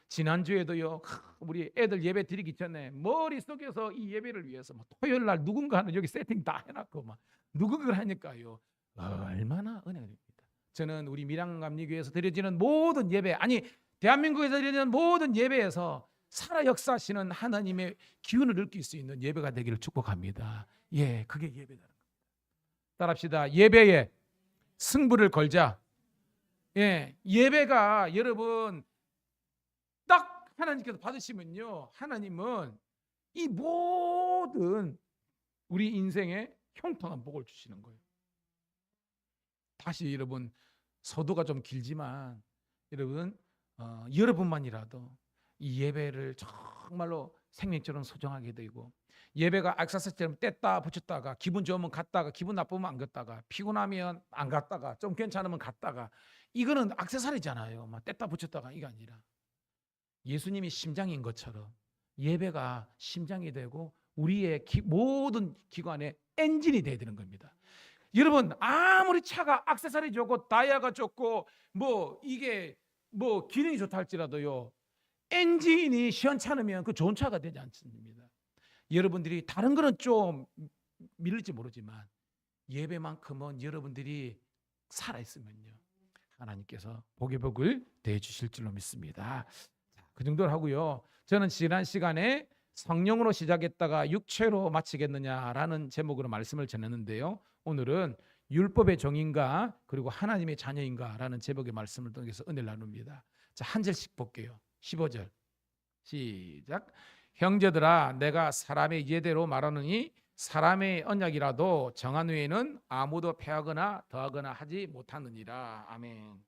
지난주에도요 우리 애들 예배 드리기 전에 머릿속에서 이 예배를 위해서 뭐 토요일 날 누군가는 여기 세팅 다 해놨고 막 누군가를 하니까요 얼마나 은혜입니다. 저는 우리 밀양감리교회에서 드려지는 모든 예배 아니 대한민국에서 드려지는 모든 예배에서 살아 역사하시는 하나님의 기운을 느낄 수 있는 예배가 되기를 축복합니다. 예, 그게 예배다. 따라합시다. 예배에 승부를 걸자. 예, 예배가 여러분 딱 하나님께서 받으시면요, 하나님은 이 모든 우리 인생에 형통한 복을 주시는 거예요. 다시 여러분 서두가 좀 길지만 여러분 여러분만이라도 이 예배를 정말로 생명처럼 소중하게 되고 예배가 악사스처럼 뗐다 붙였다가 기분 좋으면 갔다가 기분 나쁘면 안 갔다가 피곤하면 안 갔다가 좀 괜찮으면 갔다가 이거는 액세서리잖아요. 막 뗐다 붙였다가 이게 아니라 예수님이 심장인 것처럼 예배가 심장이 되고 우리의 모든 기관의 엔진이 돼야 되는 겁니다. 여러분 아무리 차가 액세서리 좋고 다이아가 좋고 뭐 이게 뭐 기능이 좋다 할지라도요 엔진이 시원찮으면 그 좋은 차가 되지 않습니다. 여러분들이 다른 거는 좀 밀릴지 모르지만 예배만큼은 여러분들이 살아있으면요 하나님께서 복의 복을 대주실 줄로 믿습니다. 그 정도로 하고요. 저는 지난 시간에 성령으로 시작했다가 육체로 마치겠느냐라는 제목으로 말씀을 전했는데요. 오늘은 율법의 종인가 그리고 하나님의 자녀인가라는 제목의 말씀을 통해서 은혜를 나눕니다. 자, 한 절씩 볼게요. 15절 시작. 형제들아 내가 사람의 예대로 말하느니 사람의 언약이라도 정한 후에는 아무도 패하거나 더하거나 하지 못하느니라. 아멘.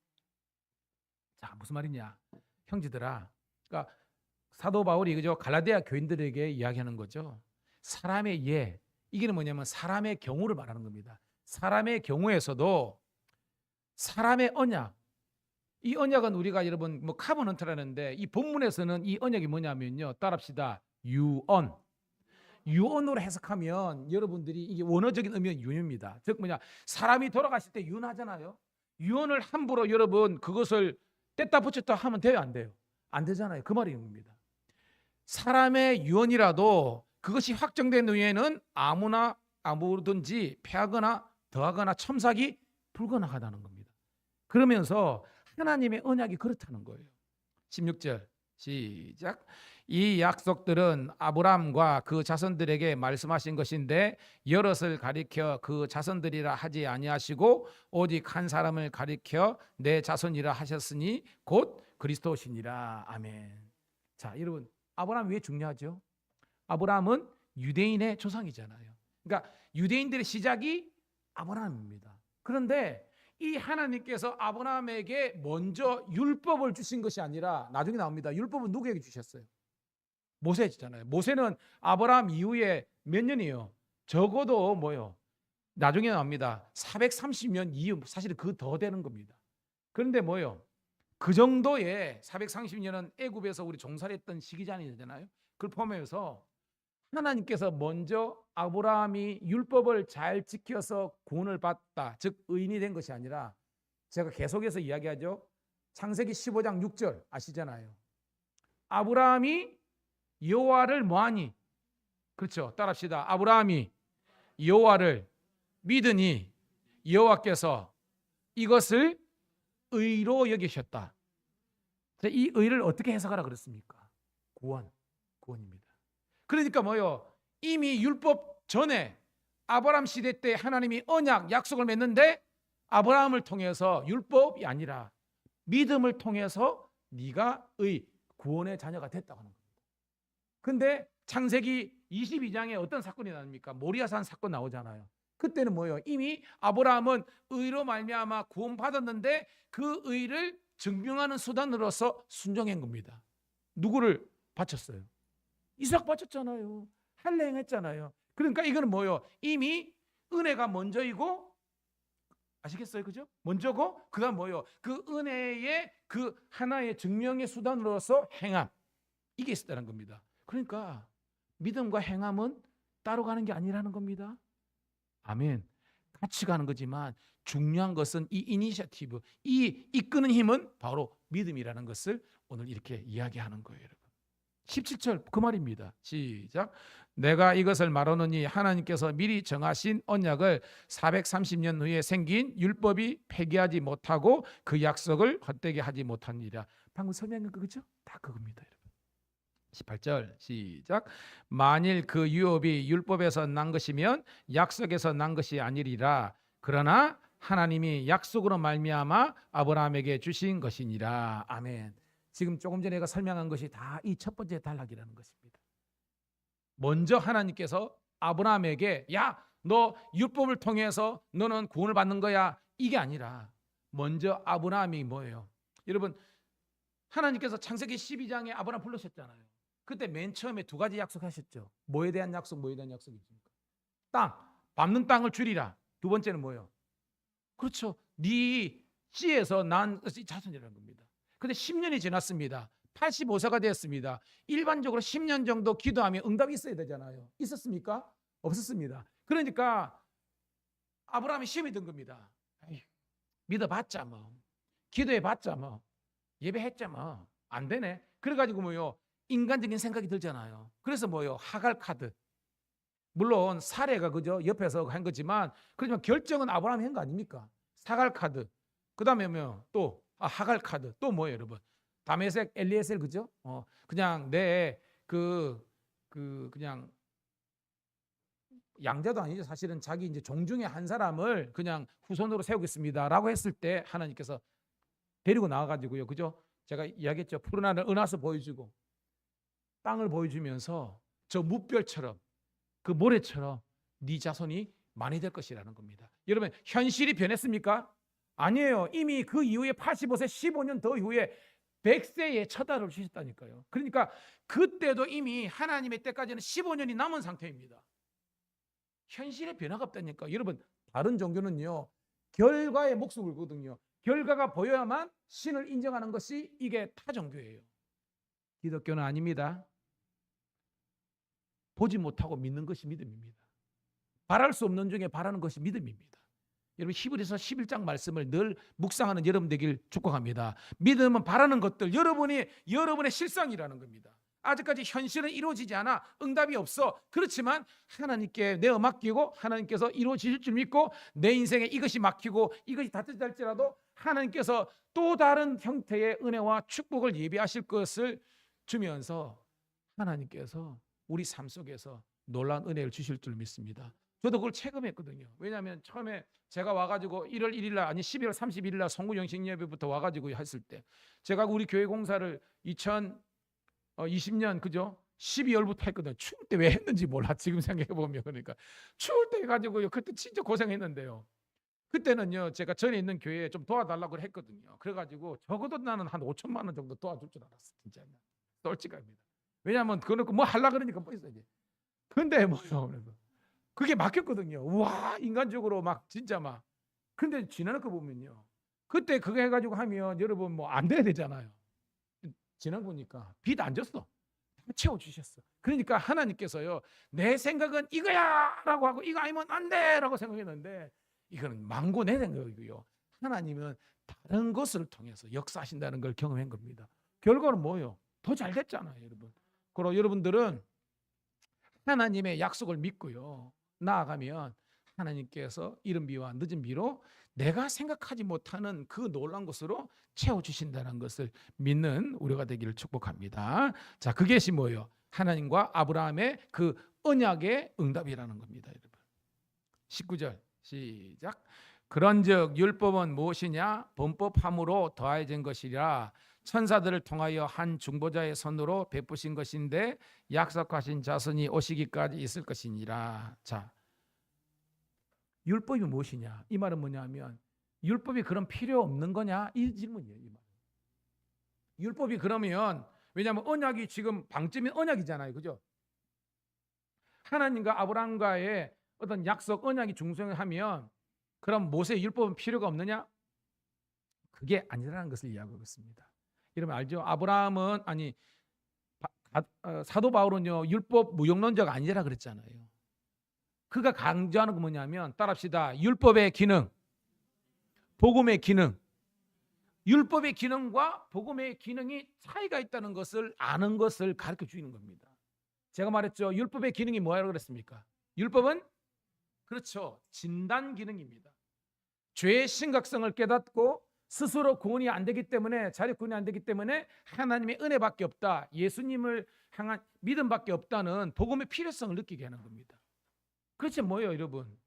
자, 무슨 말이냐? 형제들아. 그러니까 사도 바울이 그죠? 갈라디아 교인들에게 이야기하는 거죠. 사람의 예. 이게 뭐냐면 사람의 경우를 말하는 겁니다. 사람의 경우에서도 사람의 언약. 이 언약은 우리가 여러분 뭐 카버넌트라는데 이 본문에서는 이 언약이 뭐냐면요. 따라합시다. 유언. 유언으로 해석하면 여러분들이 이게 원어적인 의미는 유언입니다. 즉 뭐냐? 사람이 돌아가실 때 유언하잖아요. 유언을 함부로 여러분 그것을 뗐다 붙였다 하면 돼요, 안 돼요? 안 되잖아요. 그 말이 겁니다. 사람의 유언이라도 그것이 확정된 후에는 아무나 아무든지 패하거나 더하거나 첨삭이 불가능하다는 겁니다. 그러면서 하나님의 언약이 그렇다는 거예요. 16절 시작. 이 약속들은 아브라함과 그 자손들에게 말씀하신 것인데 여럿을 가리켜 그 자손들이라 하지 아니하시고 오직 한 사람을 가리켜 내 자손이라 하셨으니 곧 그리스도시니라. 아멘. 자, 여러분 아브라함 왜 중요하죠? 아브라함은 유대인의 조상이잖아요. 그러니까 유대인들의 시작이 아브라함입니다. 그런데 이 하나님께서 아브라함에게 먼저 율법을 주신 것이 아니라 나중에 나옵니다. 율법은 누구에게 주셨어요? 모세잖아요. 모세는 아브라함 이후에 몇 년이에요? 적어도 뭐요? 나중에 나옵니다. 430년 이후 사실은 그 더 되는 겁니다. 그런데 뭐요? 그 정도의 430년은 애굽에서 우리 종살이했던 시기잖아요. 그걸 포함해서 하나님께서 먼저 아브라함이 율법을 잘 지켜서 구원을 받다, 즉 의인이 된 것이 아니라 제가 계속해서 이야기하죠. 창세기 15장 6절 아시잖아요. 아브라함이 여호와를 뭐하니? 그렇죠. 따라합시다. 아브라함이 여호와를 믿으니 여호와께서 이것을 의로 여기셨다. 이 의를 어떻게 해석하라 그랬습니까? 구원입니다. 그러니까 뭐요? 이미 율법 전에 아브라함 시대 때 하나님이 언약, 약속을 맺는데 아브라함을 통해서 율법이 아니라 믿음을 통해서 네가 구원의 자녀가 됐다고 하는 겁니다. 근데 창세기 22장에 어떤 사건이 나옵니까? 모리아산 사건 나오잖아요. 그때는 뭐예요? 이미 아브라함은 의로 말미암아 구원받았는데 그 의를 증명하는 수단으로서 순종한 겁니다. 누구를 바쳤어요? 이삭 바쳤잖아요. 할례 행했잖아요. 그러니까 이거는 뭐예요? 이미 은혜가 먼저이고, 아시겠어요? 그죠? 먼저고 그다음 뭐예요? 그 은혜의 그 하나의 증명의 수단으로서 행함, 이게 있었다는 겁니다. 그러니까 믿음과 행함은 따로 가는 게 아니라는 겁니다. 아멘. 같이 가는 거지만 중요한 것은 이 이니셔티브, 이 이끄는 힘은 바로 믿음이라는 것을 오늘 이렇게 이야기하는 거예요, 여러분. 17절 그 말입니다. 시작. 내가 이것을 말하노니 하나님께서 미리 정하신 언약을 430년 후에 생긴 율법이 폐기하지 못하고 그 약속을 헛되게 하지 못하니라. 방금 설명한 거 그죠? 다 그겁니다, 여러분. 18절 시작. 만일 그 유업이 율법에서 난 것이면 약속에서 난 것이 아니리라. 그러나 하나님이 약속으로 말미암아 아브라함에게 주신 것이니라. 아멘. 지금 조금 전에 내가 설명한 것이 다 이 첫 번째 단락이라는 것입니다. 먼저 하나님께서 아브라함에게 야, 너 율법을 통해서 너는 구원을 받는 거야, 이게 아니라 먼저 아브라함이 뭐예요? 여러분, 하나님께서 창세기 12장에 아브라함 불러셨잖아요. 그때 맨 처음에 두 가지 약속하셨죠. 뭐에 대한 약속, 뭐에 대한 약속이 있습니까? 땅, 밟는 땅을 주리라. 두 번째는 뭐예요? 그렇죠. 네 씨에서 난 자손이라는 겁니다. 근데 10년이 지났습니다. 85세가 되었습니다. 일반적으로 10년 정도 기도하면 응답이 있어야 되잖아요. 있었습니까? 없었습니다. 그러니까 아브라함이 시험이 든 겁니다. 에이, 믿어봤자 뭐, 기도해봤자 뭐, 예배했자 뭐, 안 되네. 그래가지고 뭐요, 인간적인 생각이 들잖아요. 그래서 뭐요, 하갈 카드. 물론 사례가 그죠, 옆에서 한 거지만, 그렇지만 결정은 아브라함이 한 거 아닙니까? 사갈 카드. 그 다음에 뭐 또 하갈 카드. 또 뭐예요, 여러분? 다메섹 엘리에셀 그죠? 그냥 내 그냥 양자도 아니죠. 사실은 자기 이제 종 중에 한 사람을 그냥 후손으로 세우겠습니다라고 했을 때 하나님께서 데리고 나와가지고요, 그죠? 제가 이야기했죠. 푸른 하늘 은하수 보여주고 땅을 보여주면서 저 무별처럼 그 모래처럼 네 자손이 많이 될 것이라는 겁니다. 여러분, 현실이 변했습니까? 아니에요. 이미 그 이후에 85세 15년 더 이후에 100세에 첫 아들을 주셨다니까요. 그러니까 그때도 이미 하나님의 때까지는 15년이 남은 상태입니다. 현실에 변화가 없다니까. 여러분, 다른 종교는요, 결과에 목숨을 걸거든요. 결과가 보여야만 신을 인정하는 것이 이게 타 종교예요. 기독교는 아닙니다. 보지 못하고 믿는 것이 믿음입니다. 바랄 수 없는 중에 바라는 것이 믿음입니다. 여러분, 히브리서 11장 말씀을 늘 묵상하는 여러분 되길 축복합니다. 믿음은 바라는 것들, 여러분의 실상이라는 겁니다. 아직까지 현실은 이루어지지 않아, 응답이 없어. 그렇지만 하나님께 내어 맡기고 하나님께서 이루어지실 줄 믿고 내 인생에 이것이 막히고 이것이 닫혀질지라도 하나님께서 또 다른 형태의 은혜와 축복을 예비하실 것을 주면서 하나님께서 우리 삶 속에서 놀라운 은혜를 주실 줄 믿습니다. 저도 그걸 체험했거든요. 왜냐하면 처음에 제가 와가지고 1월 1일 날, 아니 12월 31일 날 성구 영식 예배부터 와가지고 했을 때, 제가 우리 교회 공사를 2020년 그죠? 12월부터 했거든요. 추울 때 왜 했는지 몰라. 지금 생각해 보면. 그러니까 추울 때 해가지고요, 그때 진짜 고생했는데요. 그때는요, 제가 전에 있는 교회에 좀 도와달라고 했거든요. 그래가지고 적어도 나는 한 5천만 원 정도 도와줄 줄 알았어. 진짜 솔직합니다. 왜냐하면 그거 뭐 하려 그러니까 뭐 있어야지. 근데 뭐요? 그래서 그게 막혔거든요. 와, 인간적으로 막 진짜 막. 근데 지나는 거 보면요, 그때 그거 해가지고 하면 여러분 뭐 안 돼야 되잖아요. 지난 보니까 빚 안 졌어. 채워주셨어. 그러니까 하나님께서요, 내 생각은 이거야 라고 하고 이거 아니면 안 돼 라고 생각했는데 이거는 망고 내 생각이고요, 하나님은 다른 것을 통해서 역사하신다는 걸 경험한 겁니다. 결과는 뭐예요? 더 잘 됐잖아요, 여러분. 그리고 여러분들은 하나님의 약속을 믿고요, 나아가면 하나님께서 이른 비와 늦은 비로 내가 생각하지 못하는 그 놀라운 것으로 채워주신다는 것을 믿는 우리가 되기를 축복합니다. 자, 그것이 뭐예요? 하나님과 아브라함의 그 언약의 응답이라는 겁니다, 여러분. 19절 시작. 그런즉 율법은 무엇이냐? 범법함으로 더해진 것이라 천사들을 통하여 한 중보자의 손으로 베푸신 것인데 약속하신 자손이 오시기까지 있을 것이니라. 자, 율법이 무엇이냐? 이 말은 뭐냐면 율법이 그럼 필요 없는 거냐? 이 질문이에요. 이 말. 율법이 그러면, 왜냐하면 언약이 지금 방점이 언약이잖아요, 그죠? 하나님과 아브라함과의 어떤 약속 언약이 중성하면 그럼 모세의 율법은 필요가 없느냐? 그게 아니라는 것을 이야기하고 있습니다. 여러분 알죠? 아브라함은 사도 바울은요 율법 무용론자가 아니라 그랬잖아요. 그가 강조하는 건 뭐냐면 따라합시다. 율법의 기능, 복음의 기능. 율법의 기능과 복음의 기능이 차이가 있다는 것을 아는 것을 가르쳐 주는 겁니다. 제가 말했죠. 율법의 기능이 뭐라고 그랬습니까? 율법은 그렇죠. 진단 기능입니다. 죄의 심각성을 깨닫고 스스로 구원이 안 되기 때문에, 자력 구원이 안 되기 때문에 하나님의 은혜밖에 없다, 예수님을 향한 믿음밖에 없다는 복음의 필요성을 느끼게 하는 겁니다. 그렇지 뭐예요, 여러분?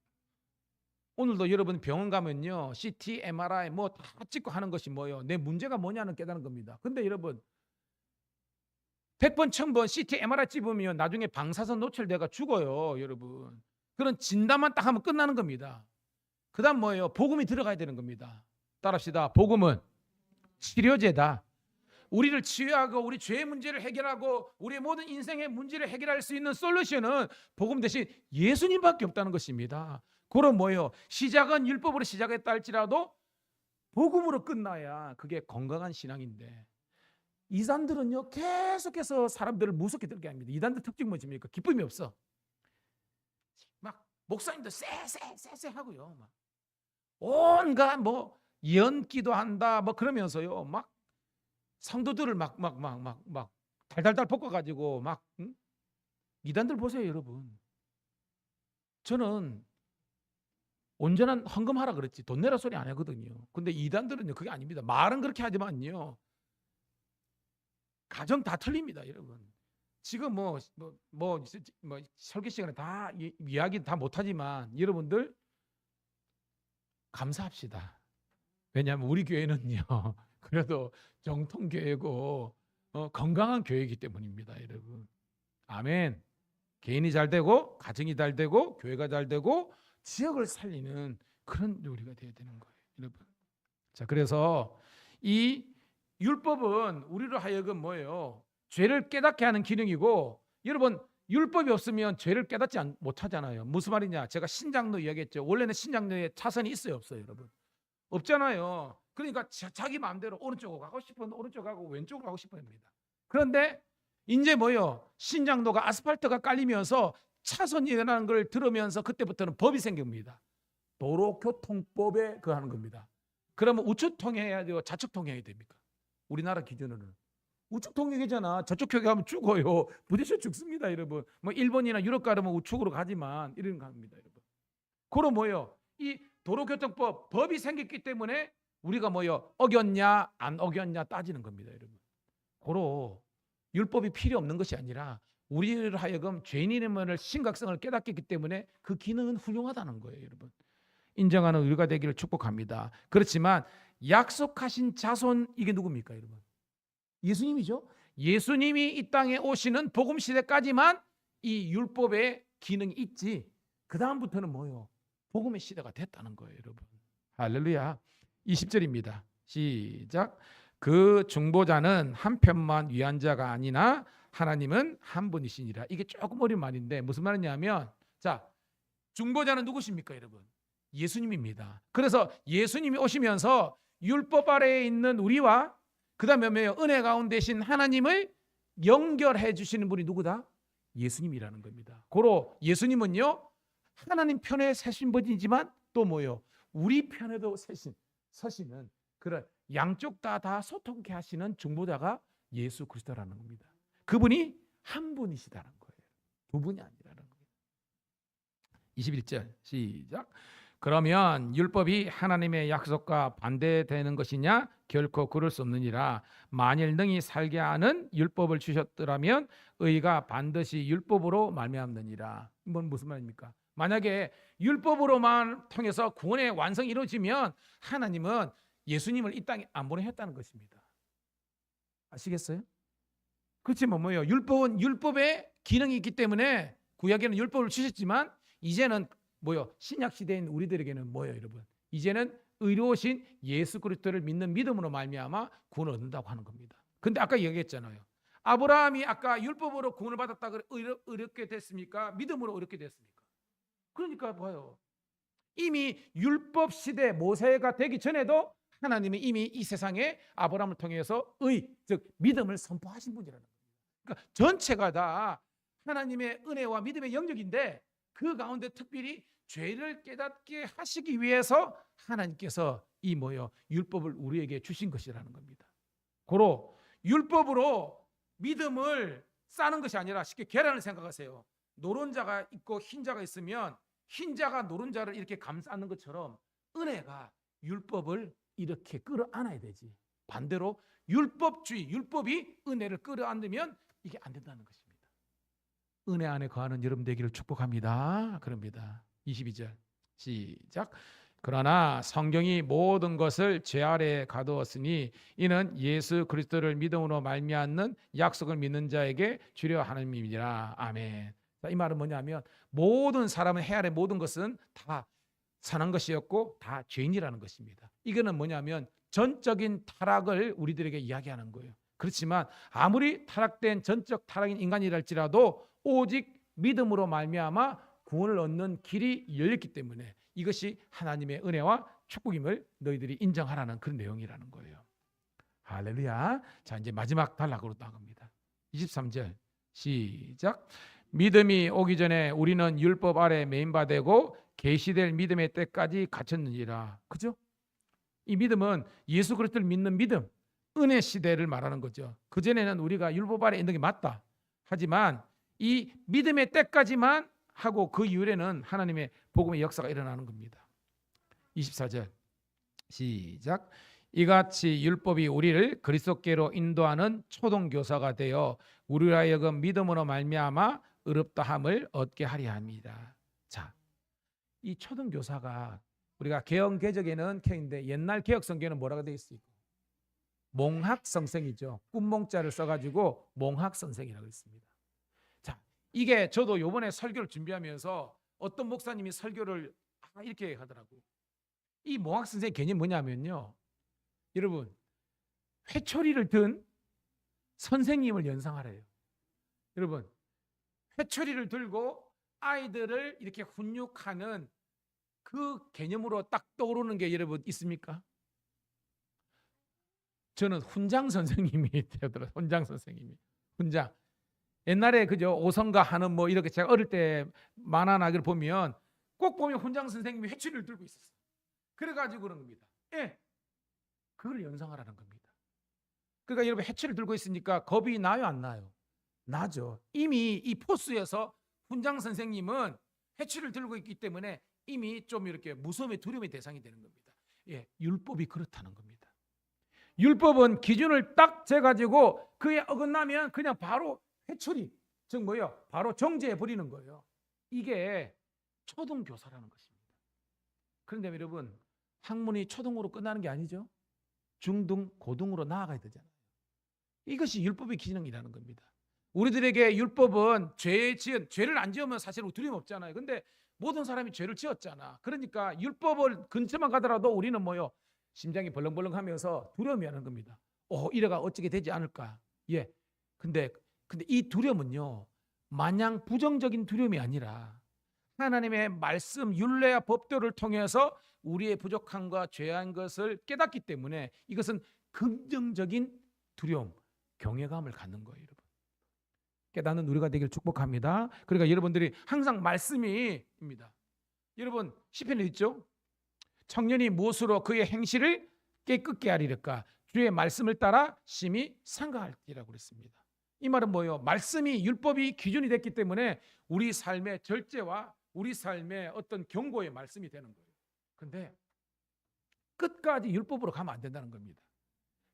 오늘도 여러분 병원 가면요 CT, MRI 뭐 다 찍고 하는 것이 뭐예요? 내 문제가 뭐냐는 깨닫는 겁니다. 근데 여러분 100번, 1000번 CT, MRI 찍으면 나중에 방사선 노출돼가 죽어요, 여러분. 그런 진단만 딱 하면 끝나는 겁니다. 그 다음 뭐예요? 복음이 들어가야 되는 겁니다. 따라합시다. 복음은 치료제다. 우리를 치유하고 우리 죄의 문제를 해결하고 우리의 모든 인생의 문제를 해결할 수 있는 솔루션은 복음 대신 예수님밖에 없다는 것입니다. 그럼 뭐예요? 시작은 율법으로 시작했다 할지라도 복음으로 끝나야 그게 건강한 신앙인데, 이단들은요 계속해서 사람들을 무섭게 들게 합니다. 이단들 특징 뭐십니까? 기쁨이 없어. 막 목사님도 쎄 하고요. 막 온갖 뭐 연기도 한다 뭐 그러면서요 막 성도들을 막 달달달 볶아가지고 막 이단들 보세요, 여러분. 저는 온전한 헌금하라 그랬지 돈 내라 소리 안 하거든요. 근데 이단들은요 그게 아닙니다. 말은 그렇게 하지만요 가정 다 틀립니다, 여러분. 지금 뭐 설교 시간에 다 이야기 다 못하지만 여러분들 감사합시다. 왜냐하면 우리 교회는요 그래도 정통교회고 건강한 교회이기 때문입니다, 여러분. 아멘. 개인이 잘 되고 가정이 잘 되고 교회가 잘 되고 지역을 살리는 그런 우리가 되어야 되는 거예요, 여러분. 자, 그래서 이 율법은 우리로 하여금 뭐예요? 죄를 깨닫게 하는 기능이고, 여러분 율법이 없으면 죄를 깨닫지 못하잖아요. 무슨 말이냐? 제가 신장로 이야기했죠. 원래는 신장로에 차선이 있어요, 없어요, 여러분? 없잖아요. 그러니까 자기 마음대로 오른쪽으로 가고 싶으면 오른쪽 가고 왼쪽으로 가고 싶어 합니다. 그런데 이제 뭐요? 신장로가 아스팔트가 깔리면서 차선이라는 걸 들으면서 그때부터는 법이 생깁니다. 도로교통법에 그 하는 겁니다. 그러면 우측 통행해야 돼요, 좌측 통행해야 됩니까? 우리나라 기준으로는 우측 통행이잖아. 저쪽 쪽에 가면 죽어요. 부딪혀 죽습니다, 여러분. 뭐 일본이나 유럽 가면 우측으로 가지만 이런 겁니다, 여러분. 그럼 뭐요? 이 도로교통법 법이 생겼기 때문에 우리가 뭐요? 어겼냐 안 어겼냐 따지는 겁니다, 여러분. 고로 율법이 필요 없는 것이 아니라 우리를 하여금 죄인임을 심각성을 깨닫게 했기 때문에 그 기능은 훌륭하다는 거예요, 여러분. 인정하는 우리가 되기를 축복합니다. 그렇지만 약속하신 자손, 이게 누굽니까, 여러분? 예수님이죠. 예수님이 이 땅에 오시는 복음 시대까지만 이 율법의 기능이 있지, 그 다음부터는 뭐요? 복음의 시대가 됐다는 거예요, 여러분. 할렐루야. 20절입니다. 시작. 그 중보자는 한 편만 위한 자가 아니나 하나님은 한 분이시니라. 이게 조금 어려운 말인데 무슨 말이냐면, 자, 중보자는 누구십니까, 여러분? 예수님입니다. 그래서 예수님이 오시면서 율법 아래에 있는 우리와 그다음에 뭐예요? 은혜 가운데신 하나님을 연결해 주시는 분이 누구다? 예수님이라는 겁니다. 고로 예수님은요 하나님 편에 서신 분이지만 또 뭐요? 우리 편에도 서시는 그런 양쪽 다 소통케 하시는 중보자가 예수 그리스도라는 겁니다. 그분이 한 분이시다는 거예요. 두 분이 아니라는 거예요. 21절 시작. 그러면 율법이 하나님의 약속과 반대되는 것이냐? 결코 그럴 수 없느니라. 만일 능히 살게 하는 율법을 주셨더라면 의가 반드시 율법으로 말미암느니라. 이건 무슨 말입니까? 만약에 율법으로만 통해서 구원의 완성이 이루어지면 하나님은 예수님을 이 땅에 안 보내셨다는 것입니다. 아시겠어요? 그렇지만 뭐예요? 율법은 율법의 기능이 있기 때문에 구약에는 율법을 주셨지만 이제는 뭐요? 신약 시대인 우리들에게는 뭐예요, 여러분? 이제는 의로우신 예수 그리스도를 믿는 믿음으로 말미암아 구원을 얻는다고 하는 겁니다. 근데 아까 얘기했잖아요. 아브라함이 아까 율법으로 구원을 받았다 어렵게 됐습니까? 믿음으로 어렵게 됐습니까? 그러니까 봐요. 이미 율법 시대 모세가 되기 전에도 하나님이 이미 이 세상에 아브라함을 통해서 즉 믿음을 선포하신 분이라는 거예요. 그러니까 전체가 다 하나님의 은혜와 믿음의 영역인데 그 가운데 특별히 죄를 깨닫게 하시기 위해서 하나님께서 이 율법을 우리에게 주신 것이라는 겁니다. 고로 율법으로 믿음을 쌓는 것이 아니라 쉽게 계란을 생각하세요. 노른자가 있고 흰자가 있으면 흰자가 노른자를 이렇게 감싸는 것처럼 은혜가 율법을 이렇게 끌어안아야 되지. 반대로 율법이 은혜를 끌어안으면 이게 안 된다는 것입니다. 은혜 안에 거하는 여러분 되기를 축복합니다. 그럽니다. 22절 시작. 그러나 성경이 모든 것을 죄 아래에 가두었으니 이는 예수 그리스도를 믿음으로 말미암는 약속을 믿는 자에게 주려 하느님이니라. 아멘. 이 말은 뭐냐면 모든 사람은 해 아래 모든 것은 다 선한 것이었고 다 죄인이라는 것입니다. 이거는 뭐냐면 전적인 타락을 우리들에게 이야기하는 거예요. 그렇지만 아무리 타락된 전적 타락인 인간이랄지라도 오직 믿음으로 말미암아 구원을 얻는 길이 열렸기 때문에 이것이 하나님의 은혜와 축복임을 너희들이 인정하라는 그런 내용이라는 거예요. 할렐루야. 자, 이제 마지막 단락으로 나갑니다. 23절 시작. 믿음이 오기 전에 우리는 율법 아래 매인바되고 계시될 믿음의 때까지 갇혔느니라. 그죠? 이 믿음은 예수 그리스도를 믿는 믿음, 은혜 시대를 말하는 거죠. 그전에는 우리가 율법 아래 있는 게 맞다. 하지만 이 믿음의 때까지만 하고 그 이후에는 하나님의 복음의 역사가 일어나는 겁니다. 24절 시작. 이같이 율법이 우리를 그리스도께로 인도하는 초동교사가 되어 우리로 하여금 믿음으로 말미암아 의롭다함을 얻게 하려 합니다. 자, 이 초등교사가 우리가 개헌 개정에는 K인데 옛날 개혁 성경에는 뭐라고 되어 있어요? 몽학 선생이죠. 꿈몽자를 써가지고 몽학 선생이라고 했습니다. 자, 이게 저도 요번에 설교를 준비하면서 어떤 목사님이 설교를 이렇게 하더라고요. 이 몽학 선생 개념이 뭐냐면요, 여러분 회초리를 든 선생님을 연상하래요. 여러분 회초리를 들고 아이들을 이렇게 훈육하는 그 개념으로 딱 떠오르는 게 여러분 있습니까? 저는 훈장 선생님이 되더라고요. 훈장 선생님이. 훈장. 옛날에 그죠, 오성가 하는 이렇게 제가 어릴 때 만화 나기를 보면 꼭 보면 훈장 선생님이 회초리를 들고 있었어요. 그래가지고 그런 겁니다. 예, 그걸 연상하라는 겁니다. 그러니까 여러분 회초리를 들고 있으니까 겁이 나요, 안 나요? 나죠. 이미 이 포스에서 훈장 선생님은 회초리를 들고 있기 때문에 이미 좀 이렇게 무서움의 두려움의 대상이 되는 겁니다. 예, 율법이 그렇다는 겁니다. 율법은 기준을 딱 재가지고 그에 어긋나면 그냥 바로 회초리, 즉 바로 정죄해 버리는 거예요. 이게 초등교사라는 것입니다. 그런데 여러분 학문이 초등으로 끝나는 게 아니죠. 중등, 고등으로 나아가야 되잖아요. 이것이 율법의 기능이라는 겁니다. 우리들에게 율법은 죄를 안 지으면 사실 두려움 없잖아요. 근데 모든 사람이 죄를 지었잖아. 그러니까 율법을 근처만 가더라도 우리는 심장이 벌렁벌렁하면서 두려움이 하는 겁니다. 이래가 어떻게 되지 않을까? 예. 근데 이 두려움은요, 마냥 부정적인 두려움이 아니라 하나님의 말씀, 율례와 법도를 통해서 우리의 부족함과 죄한 것을 깨닫기 때문에 이것은 긍정적인 두려움, 경외감을 갖는 거예요, 여러분. 깨닫는 우리가 되길 축복합니다. 그러니까 여러분들이 항상 말씀이입니다. 여러분 시편에 있죠? 청년이 무엇으로 그의 행실을 깨끗게 하리까? 주의 말씀을 따라 심히 상가할지라고 그랬습니다. 이 말은 뭐예요? 말씀이, 율법이 기준이 됐기 때문에 우리 삶의 절제와 우리 삶의 어떤 경고의 말씀이 되는 거예요. 근데 끝까지 율법으로 가면 안 된다는 겁니다.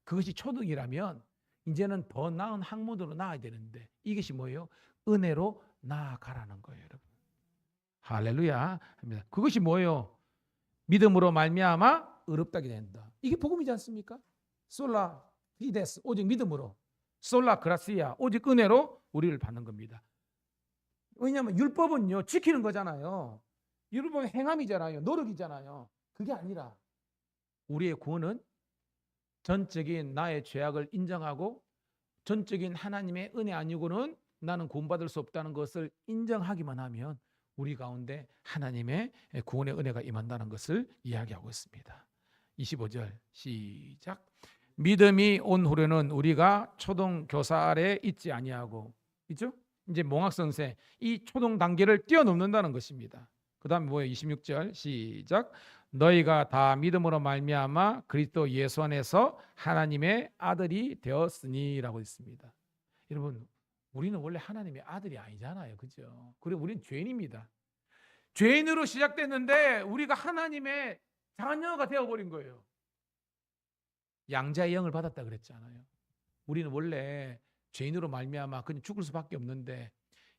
그것이 초등이라면 이제는 더 나은 학문으로 나아야 되는데 이것이 뭐예요? 은혜로 나아가라는 거예요, 여러분. 할렐루야 합니다. 그것이 뭐예요? 믿음으로 말미암아 의롭다게 된다. 이게 복음이지 않습니까? 솔라 피데스, 오직 믿음으로. 솔라 그라시아, 오직 은혜로 우리를 받는 겁니다. 왜냐하면 율법은요 지키는 거잖아요. 율법은 행함이잖아요. 노력이잖아요. 그게 아니라 우리의 구원은 전적인 나의 죄악을 인정하고 전적인 하나님의 은혜 아니고는 나는 구원받을 수 없다는 것을 인정하기만 하면 우리 가운데 하나님의 구원의 은혜가 임한다는 것을 이야기하고 있습니다. 25절 시작. 믿음이 온 후로는 우리가 초등 교사 아래 있지 아니하고, 있죠? 이제 몽학성세 이 초등 단계를 뛰어넘는다는 것입니다. 그 다음에 뭐예요? 26절 시작. 너희가 다 믿음으로 말미암아 그리스도 예수 안에서 하나님의 아들이 되었으니라고 있습니다. 여러분, 우리는 원래 하나님의 아들이 아니잖아요, 그죠? 그리고 우리는 죄인입니다. 죄인으로 시작됐는데 우리가 하나님의 자녀가 되어버린 거예요. 양자의 영을 받았다 그랬잖아요. 우리는 원래 죄인으로 말미암아 그냥 죽을 수밖에 없는데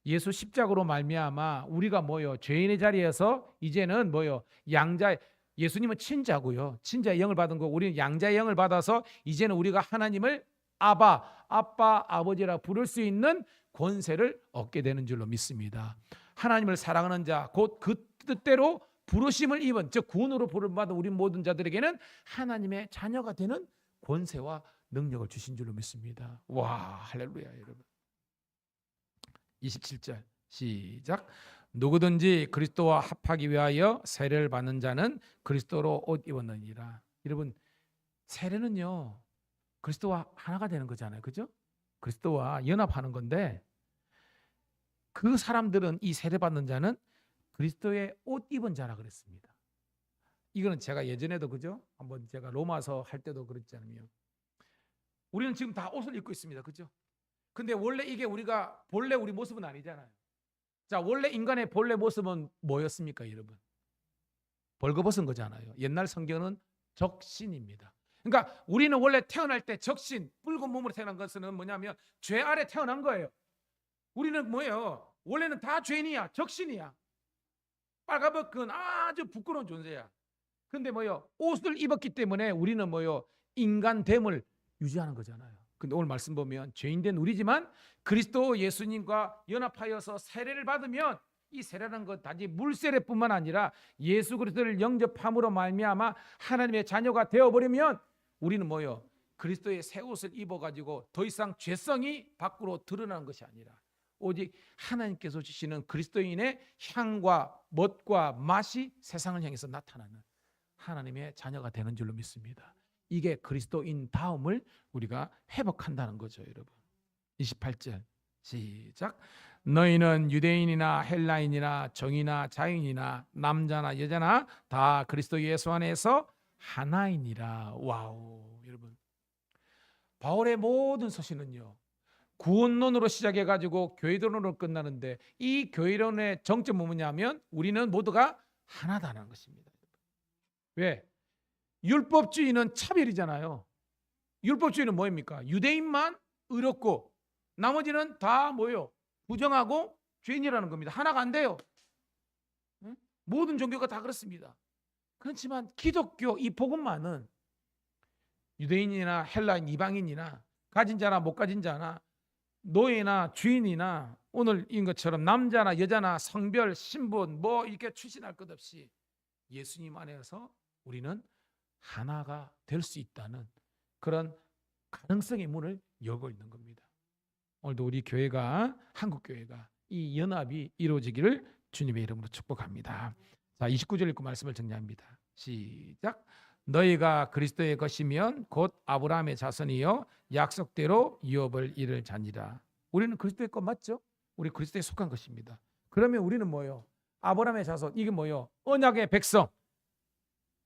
예수 십자가로 말미암아 우리가 뭐요? 죄인의 자리에서 이제는 뭐요? 양자, 예수님은 친자고요. 친자의 영을 받은 거고 우리는 양자의 영을 받아서 이제는 우리가 하나님을 아빠, 아버지라 부를 수 있는 권세를 얻게 되는 줄로 믿습니다. 하나님을 사랑하는 자, 곧 그 뜻대로 부르심을 입은, 즉 구원으로 부름받은 우리 모든 자들에게는 하나님의 자녀가 되는 권세와 능력을 주신 줄로 믿습니다. 와, 할렐루야, 여러분. 27절 시작. 누구든지 그리스도와 합하기 위하여 세례를 받는 자는 그리스도로 옷 입었느니라. 여러분, 세례는요 그리스도와 하나가 되는 거잖아요, 그죠? 그리스도와 연합하는 건데 그 사람들은 이 세례 받는 자는 그리스도의 옷 입은 자라 그랬습니다. 이거는 제가 예전에도 그죠? 한번 제가 로마서 할 때도 그랬잖아요. 우리는 지금 다 옷을 입고 있습니다, 그죠? 근데 원래 이게 우리가 본래 우리 모습은 아니잖아요. 자, 원래 인간의 본래 모습은 뭐였습니까, 여러분? 벌거벗은 거잖아요. 옛날 성경은 적신입니다. 그러니까 우리는 원래 태어날 때 적신, 붉은 몸으로 태어난 것은 뭐냐면 죄 아래 태어난 거예요. 우리는 뭐예요? 원래는 다 죄인이야, 적신이야. 빨가벗은 아주 부끄러운 존재야. 근데 뭐요? 옷을 입었기 때문에 우리는 뭐요? 인간됨을 유지하는 거잖아요. 근데 오늘 말씀 보면 죄인된 우리지만 그리스도 예수님과 연합하여서 세례를 받으면 이 세례라는 것 단지 물세례뿐만 아니라 예수 그리스도를 영접함으로 말미암아 하나님의 자녀가 되어버리면 우리는 뭐요? 그리스도의 새 옷을 입어가지고 더 이상 죄성이 밖으로 드러나는 것이 아니라 오직 하나님께서 주시는 그리스도인의 향과 멋과 맛이 세상을 향해서 나타나는 하나님의 자녀가 되는 줄로 믿습니다. 이게 그리스도인 다음을 우리가 회복한다는 거죠, 여러분. 28절 시작. 너희는 유대인이나 헬라인이나 정이나 자인이나 남자나 여자나 다 그리스도 예수 안에서 하나이니라. 와우, 여러분. 바울의 모든 서신은요 구원론으로 시작해가지고 교회론으로 끝나는데 이 교회론의 정점은 뭐냐면 우리는 모두가 하나다라는 것입니다. 왜? 율법주의는 차별이잖아요. 율법주의는 뭐입니까? 유대인만 의롭고 나머지는 다 뭐예요? 부정하고 죄인이라는 겁니다. 하나가 안 돼요. 응? 모든 종교가 다 그렇습니다. 그렇지만 기독교 이 복음만은 유대인이나 헬라인, 이방인이나 가진 자나 못 가진 자나 노예나 주인이나 오늘 인 것처럼 남자나 여자나 성별, 신분 뭐 이렇게 추신할 것 없이 예수님 안에서 우리는 하나가 될 수 있다는 그런 가능성의 문을 열고 있는 겁니다. 오늘도 우리 교회가 한국 교회가 이 연합이 이루어지기를 주님의 이름으로 축복합니다. 자, 29절 읽고 말씀을 정리합니다. 시작. 너희가 그리스도의 것이면 곧 아브라함의 자손이요 약속대로 유업을 이룰 자니라. 우리는 그리스도의 것 맞죠? 우리 그리스도에 속한 것입니다. 그러면 우리는 뭐예요? 아브라함의 자손. 이게 뭐예요? 언약의 백성.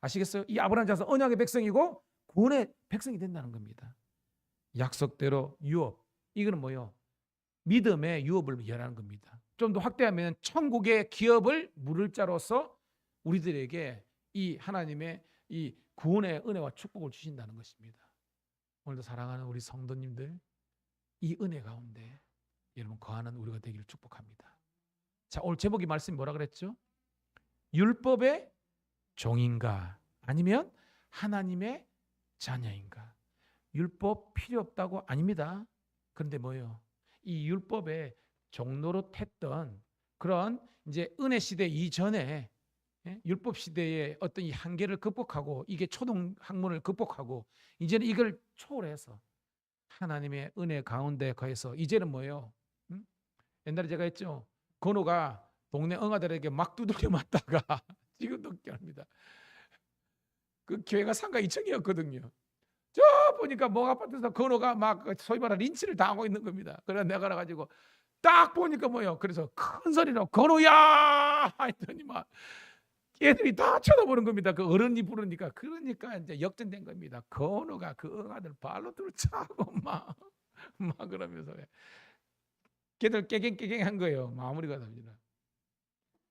아시겠어요? 이 아브라함 자손 언약의 백성이고 구원의 백성이 된다는 겁니다. 약속대로 유업. 이거는 뭐예요? 믿음의 유업을 얘기하는 겁니다. 좀 더 확대하면 천국의 기업을 물을 자로서 우리들에게 이 하나님의 이 구원의 은혜와 축복을 주신다는 것입니다. 오늘도 사랑하는 우리 성도님들, 이 은혜 가운데 여러분 거하는 우리가 되기를 축복합니다. 자, 오늘 제목이 말씀이 뭐라 그랬죠? 율법의 종인가 아니면 하나님의 자녀인가? 율법 필요 없다고? 아닙니다. 그런데 뭐예요? 이 율법의 종노릇했던 그런 이제 은혜 시대 이전에 율법 시대의 어떤 이 한계를 극복하고 이게 초동 학문을 극복하고 이제는 이걸 초월해서 하나님의 은혜 가운데 거해서 이제는 뭐예요? 옛날에 제가 했죠. 건호가 동네 응아들에게 막 두들겨 맞다가 지금도 기억합니다. 그 교회가 상가 2층이었거든요. 저 보니까 목 아파트에서 건호가 막 소위 말하는 린치를 당하고 있는 겁니다. 그래서 내가 가지고 딱 보니까 뭐예요? 그래서 큰 소리로 건호야 했더니 막 애들이 다 쳐다보는 겁니다. 그 어른이 부르니까. 그러니까 이제 역전된 겁니다. 건호가 그 응아들 발로 들어차고 막 그러면서 걔들 깨갱깨갱한 거예요. 마무리가 됩니다.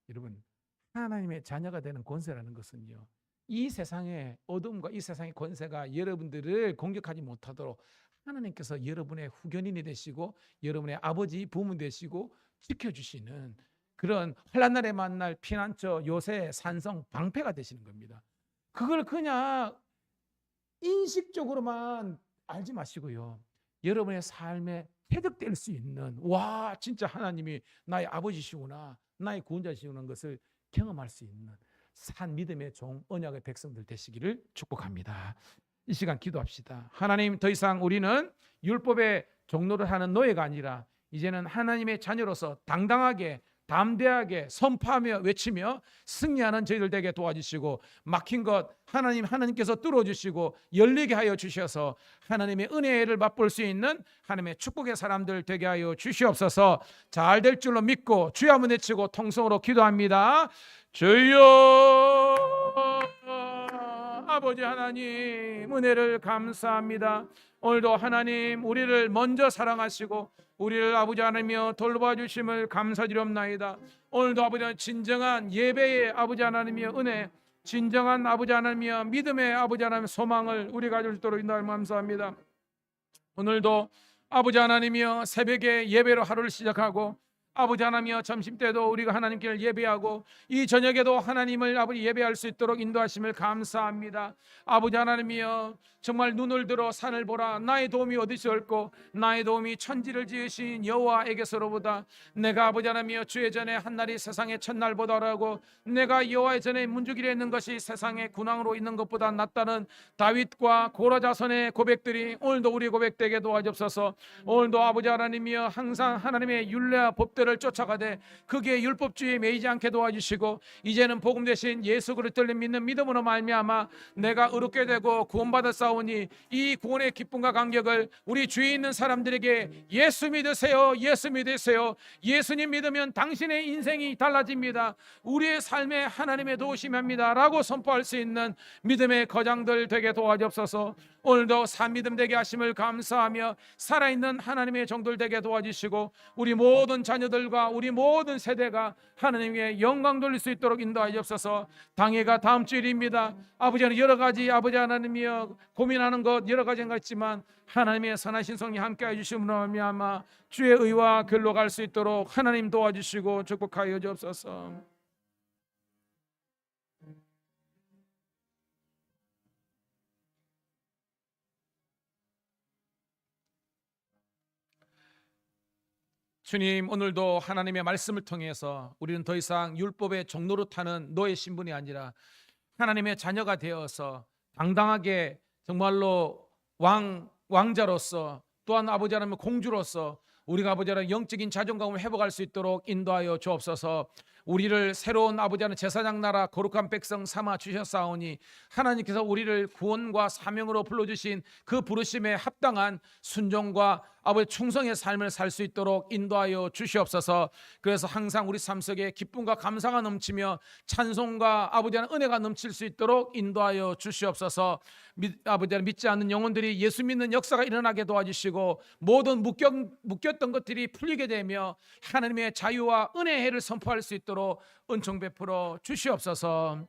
여러분, 하나님의 자녀가 되는 권세라는 것은요, 이 세상의 어둠과 이 세상의 권세가 여러분들을 공격하지 못하도록 하나님께서 여러분의 후견인이 되시고 여러분의 아버지 부모 되시고 지켜주시는 그런 환난 날에 만날 피난처 요새 산성 방패가 되시는 겁니다. 그걸 그냥 인식적으로만 알지 마시고요, 여러분의 삶에 체득될 수 있는, 와 진짜 하나님이 나의 아버지시구나, 나의 구원자시구나 것을 경험할 수 있는 산 믿음의 종 언약의 백성들 되시기를 축복합니다. 이 시간 기도합시다. 하나님, 더 이상 우리는 율법의 종노를 하는 노예가 아니라 이제는 하나님의 자녀로서 당당하게 담대하게 선포하며 외치며 승리하는 저희들 되게 도와주시고, 막힌 것 하나님께서 뚫어주시고 열리게 하여 주셔서 하나님의 은혜를 맛볼 수 있는 하나님의 축복의 사람들 되게 하여 주시옵소서. 잘 될 줄로 믿고 주여 한번 외치고 통성으로 기도합니다. 주여, 아버지 하나님 은혜를 감사합니다. 오늘도 하나님 우리를 먼저 사랑하시고 우리를 아버지 하나님이여 돌봐주심을 감사드리옵나이다. 오늘도 아버지 하나님 진정한 예배의 아버지 하나님이여 은혜, 진정한 아버지 하나님이여 믿음의 아버지 하나님의 소망을 우리가 가질 수 있도록 인도하여 감사합니다. 오늘도 아버지 하나님이여 새벽에 예배로 하루를 시작하고 아버지 하나님이여 점심때도 우리가 하나님께 예배하고 이 저녁에도 하나님을 아버지 예배할 수 있도록 인도하심을 감사합니다. 아버지 하나님이여 정말 눈을 들어 산을 보라. 나의 도움이 어디서 올고 나의 도움이 천지를 지으신 여호와에게서로보다. 내가 아버지 하나님이여 주의 전에 한날이 세상의 첫날보다라고, 내가 여호와의 전에 문지기로 있는 것이 세상의 군왕으로 있는 것보다 낫다는 다윗과 고라 자손의 고백들이 오늘도 우리 고백되게 도와주옵소서. 오늘도 아버지 하나님이여 항상 하나님의 율례와 법들을 쫓아가되 그게 율법주의에 매이지 않게 도와주시고, 이제는 복음 대신 예수 그리스도를 믿는 믿음으로 말미암아 내가 의롭게 되고 구원받아 싸우니 이 구원의 기쁨과 감격을 우리 주위에 있는 사람들에게 예수 믿으세요, 예수 믿으세요, 예수님 믿으면 당신의 인생이 달라집니다, 우리의 삶에 하나님의 도우심입니다 라고 선포할 수 있는 믿음의 거장들 되게 도와주옵소서. 오늘도 산 믿음 되게 하심을 감사하며 살아있는 하나님의 종들 되게 도와주시고 우리 모든 자녀들과 우리 모든 세대가 하나님의 영광 돌릴 수 있도록 인도하여 주옵소서. 당회가 다음 주일입니다. 아버지는 여러 가지 아버지 하나님이여 고민하는 것 여러 가지가 있지만 하나님의 선하신 성령 함께해 주심으로 말미암아 주의 의와 결로 갈 수 있도록 하나님 도와주시고 축복하여 주옵소서. 주님, 오늘도 하나님의 말씀을 통해서 우리는 더 이상 율법의 종노릇하는 노예 신분이 아니라 하나님의 자녀가 되어서 당당하게 정말로 왕자로서 또한 아버지 하나님의 공주로서 우리가 아버지 하나님 영적인 자존감을 회복할 수 있도록 인도하여 주옵소서. 우리를 새로운 아버지 하나님 제사장 나라 거룩한 백성 삼아 주셨사오니 하나님께서 우리를 구원과 사명으로 불러주신 그 부르심에 합당한 순종과 아버지 충성의 삶을 살 수 있도록 인도하여 주시옵소서. 그래서 항상 우리 삶 속에 기쁨과 감사가 넘치며 찬송과 아버지 하나님 은혜가 넘칠 수 있도록 인도하여 주시옵소서. 아버지 하나님 믿지 않는 영혼들이 예수 믿는 역사가 일어나게 도와주시고 모든 묶였던 것들이 풀리게 되며 하나님의 자유와 은혜의 해를 선포할 수 있도록 은총 베풀어 주시옵소서.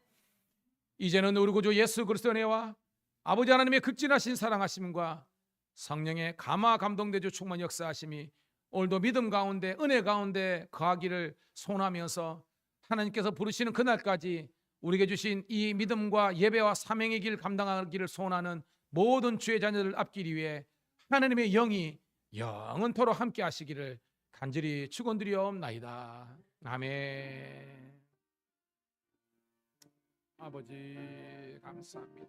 이제는 우리 구주 예수 그리스도의 은혜와 아버지 하나님의 극진하신 사랑하심과 성령의 감화 감동되주 충만 역사하심이 오늘도 믿음 가운데 은혜 가운데 거하기를 소원하면서 하나님께서 부르시는 그날까지 우리에게 주신 이 믿음과 예배와 사명의 길 감당하기를 소원하는 모든 주의 자녀들 앞길 위해 하나님의 영이 영원토록 함께 하시기를 간절히 축원드리옵나이다. 아멘. 아버지 감사합니다.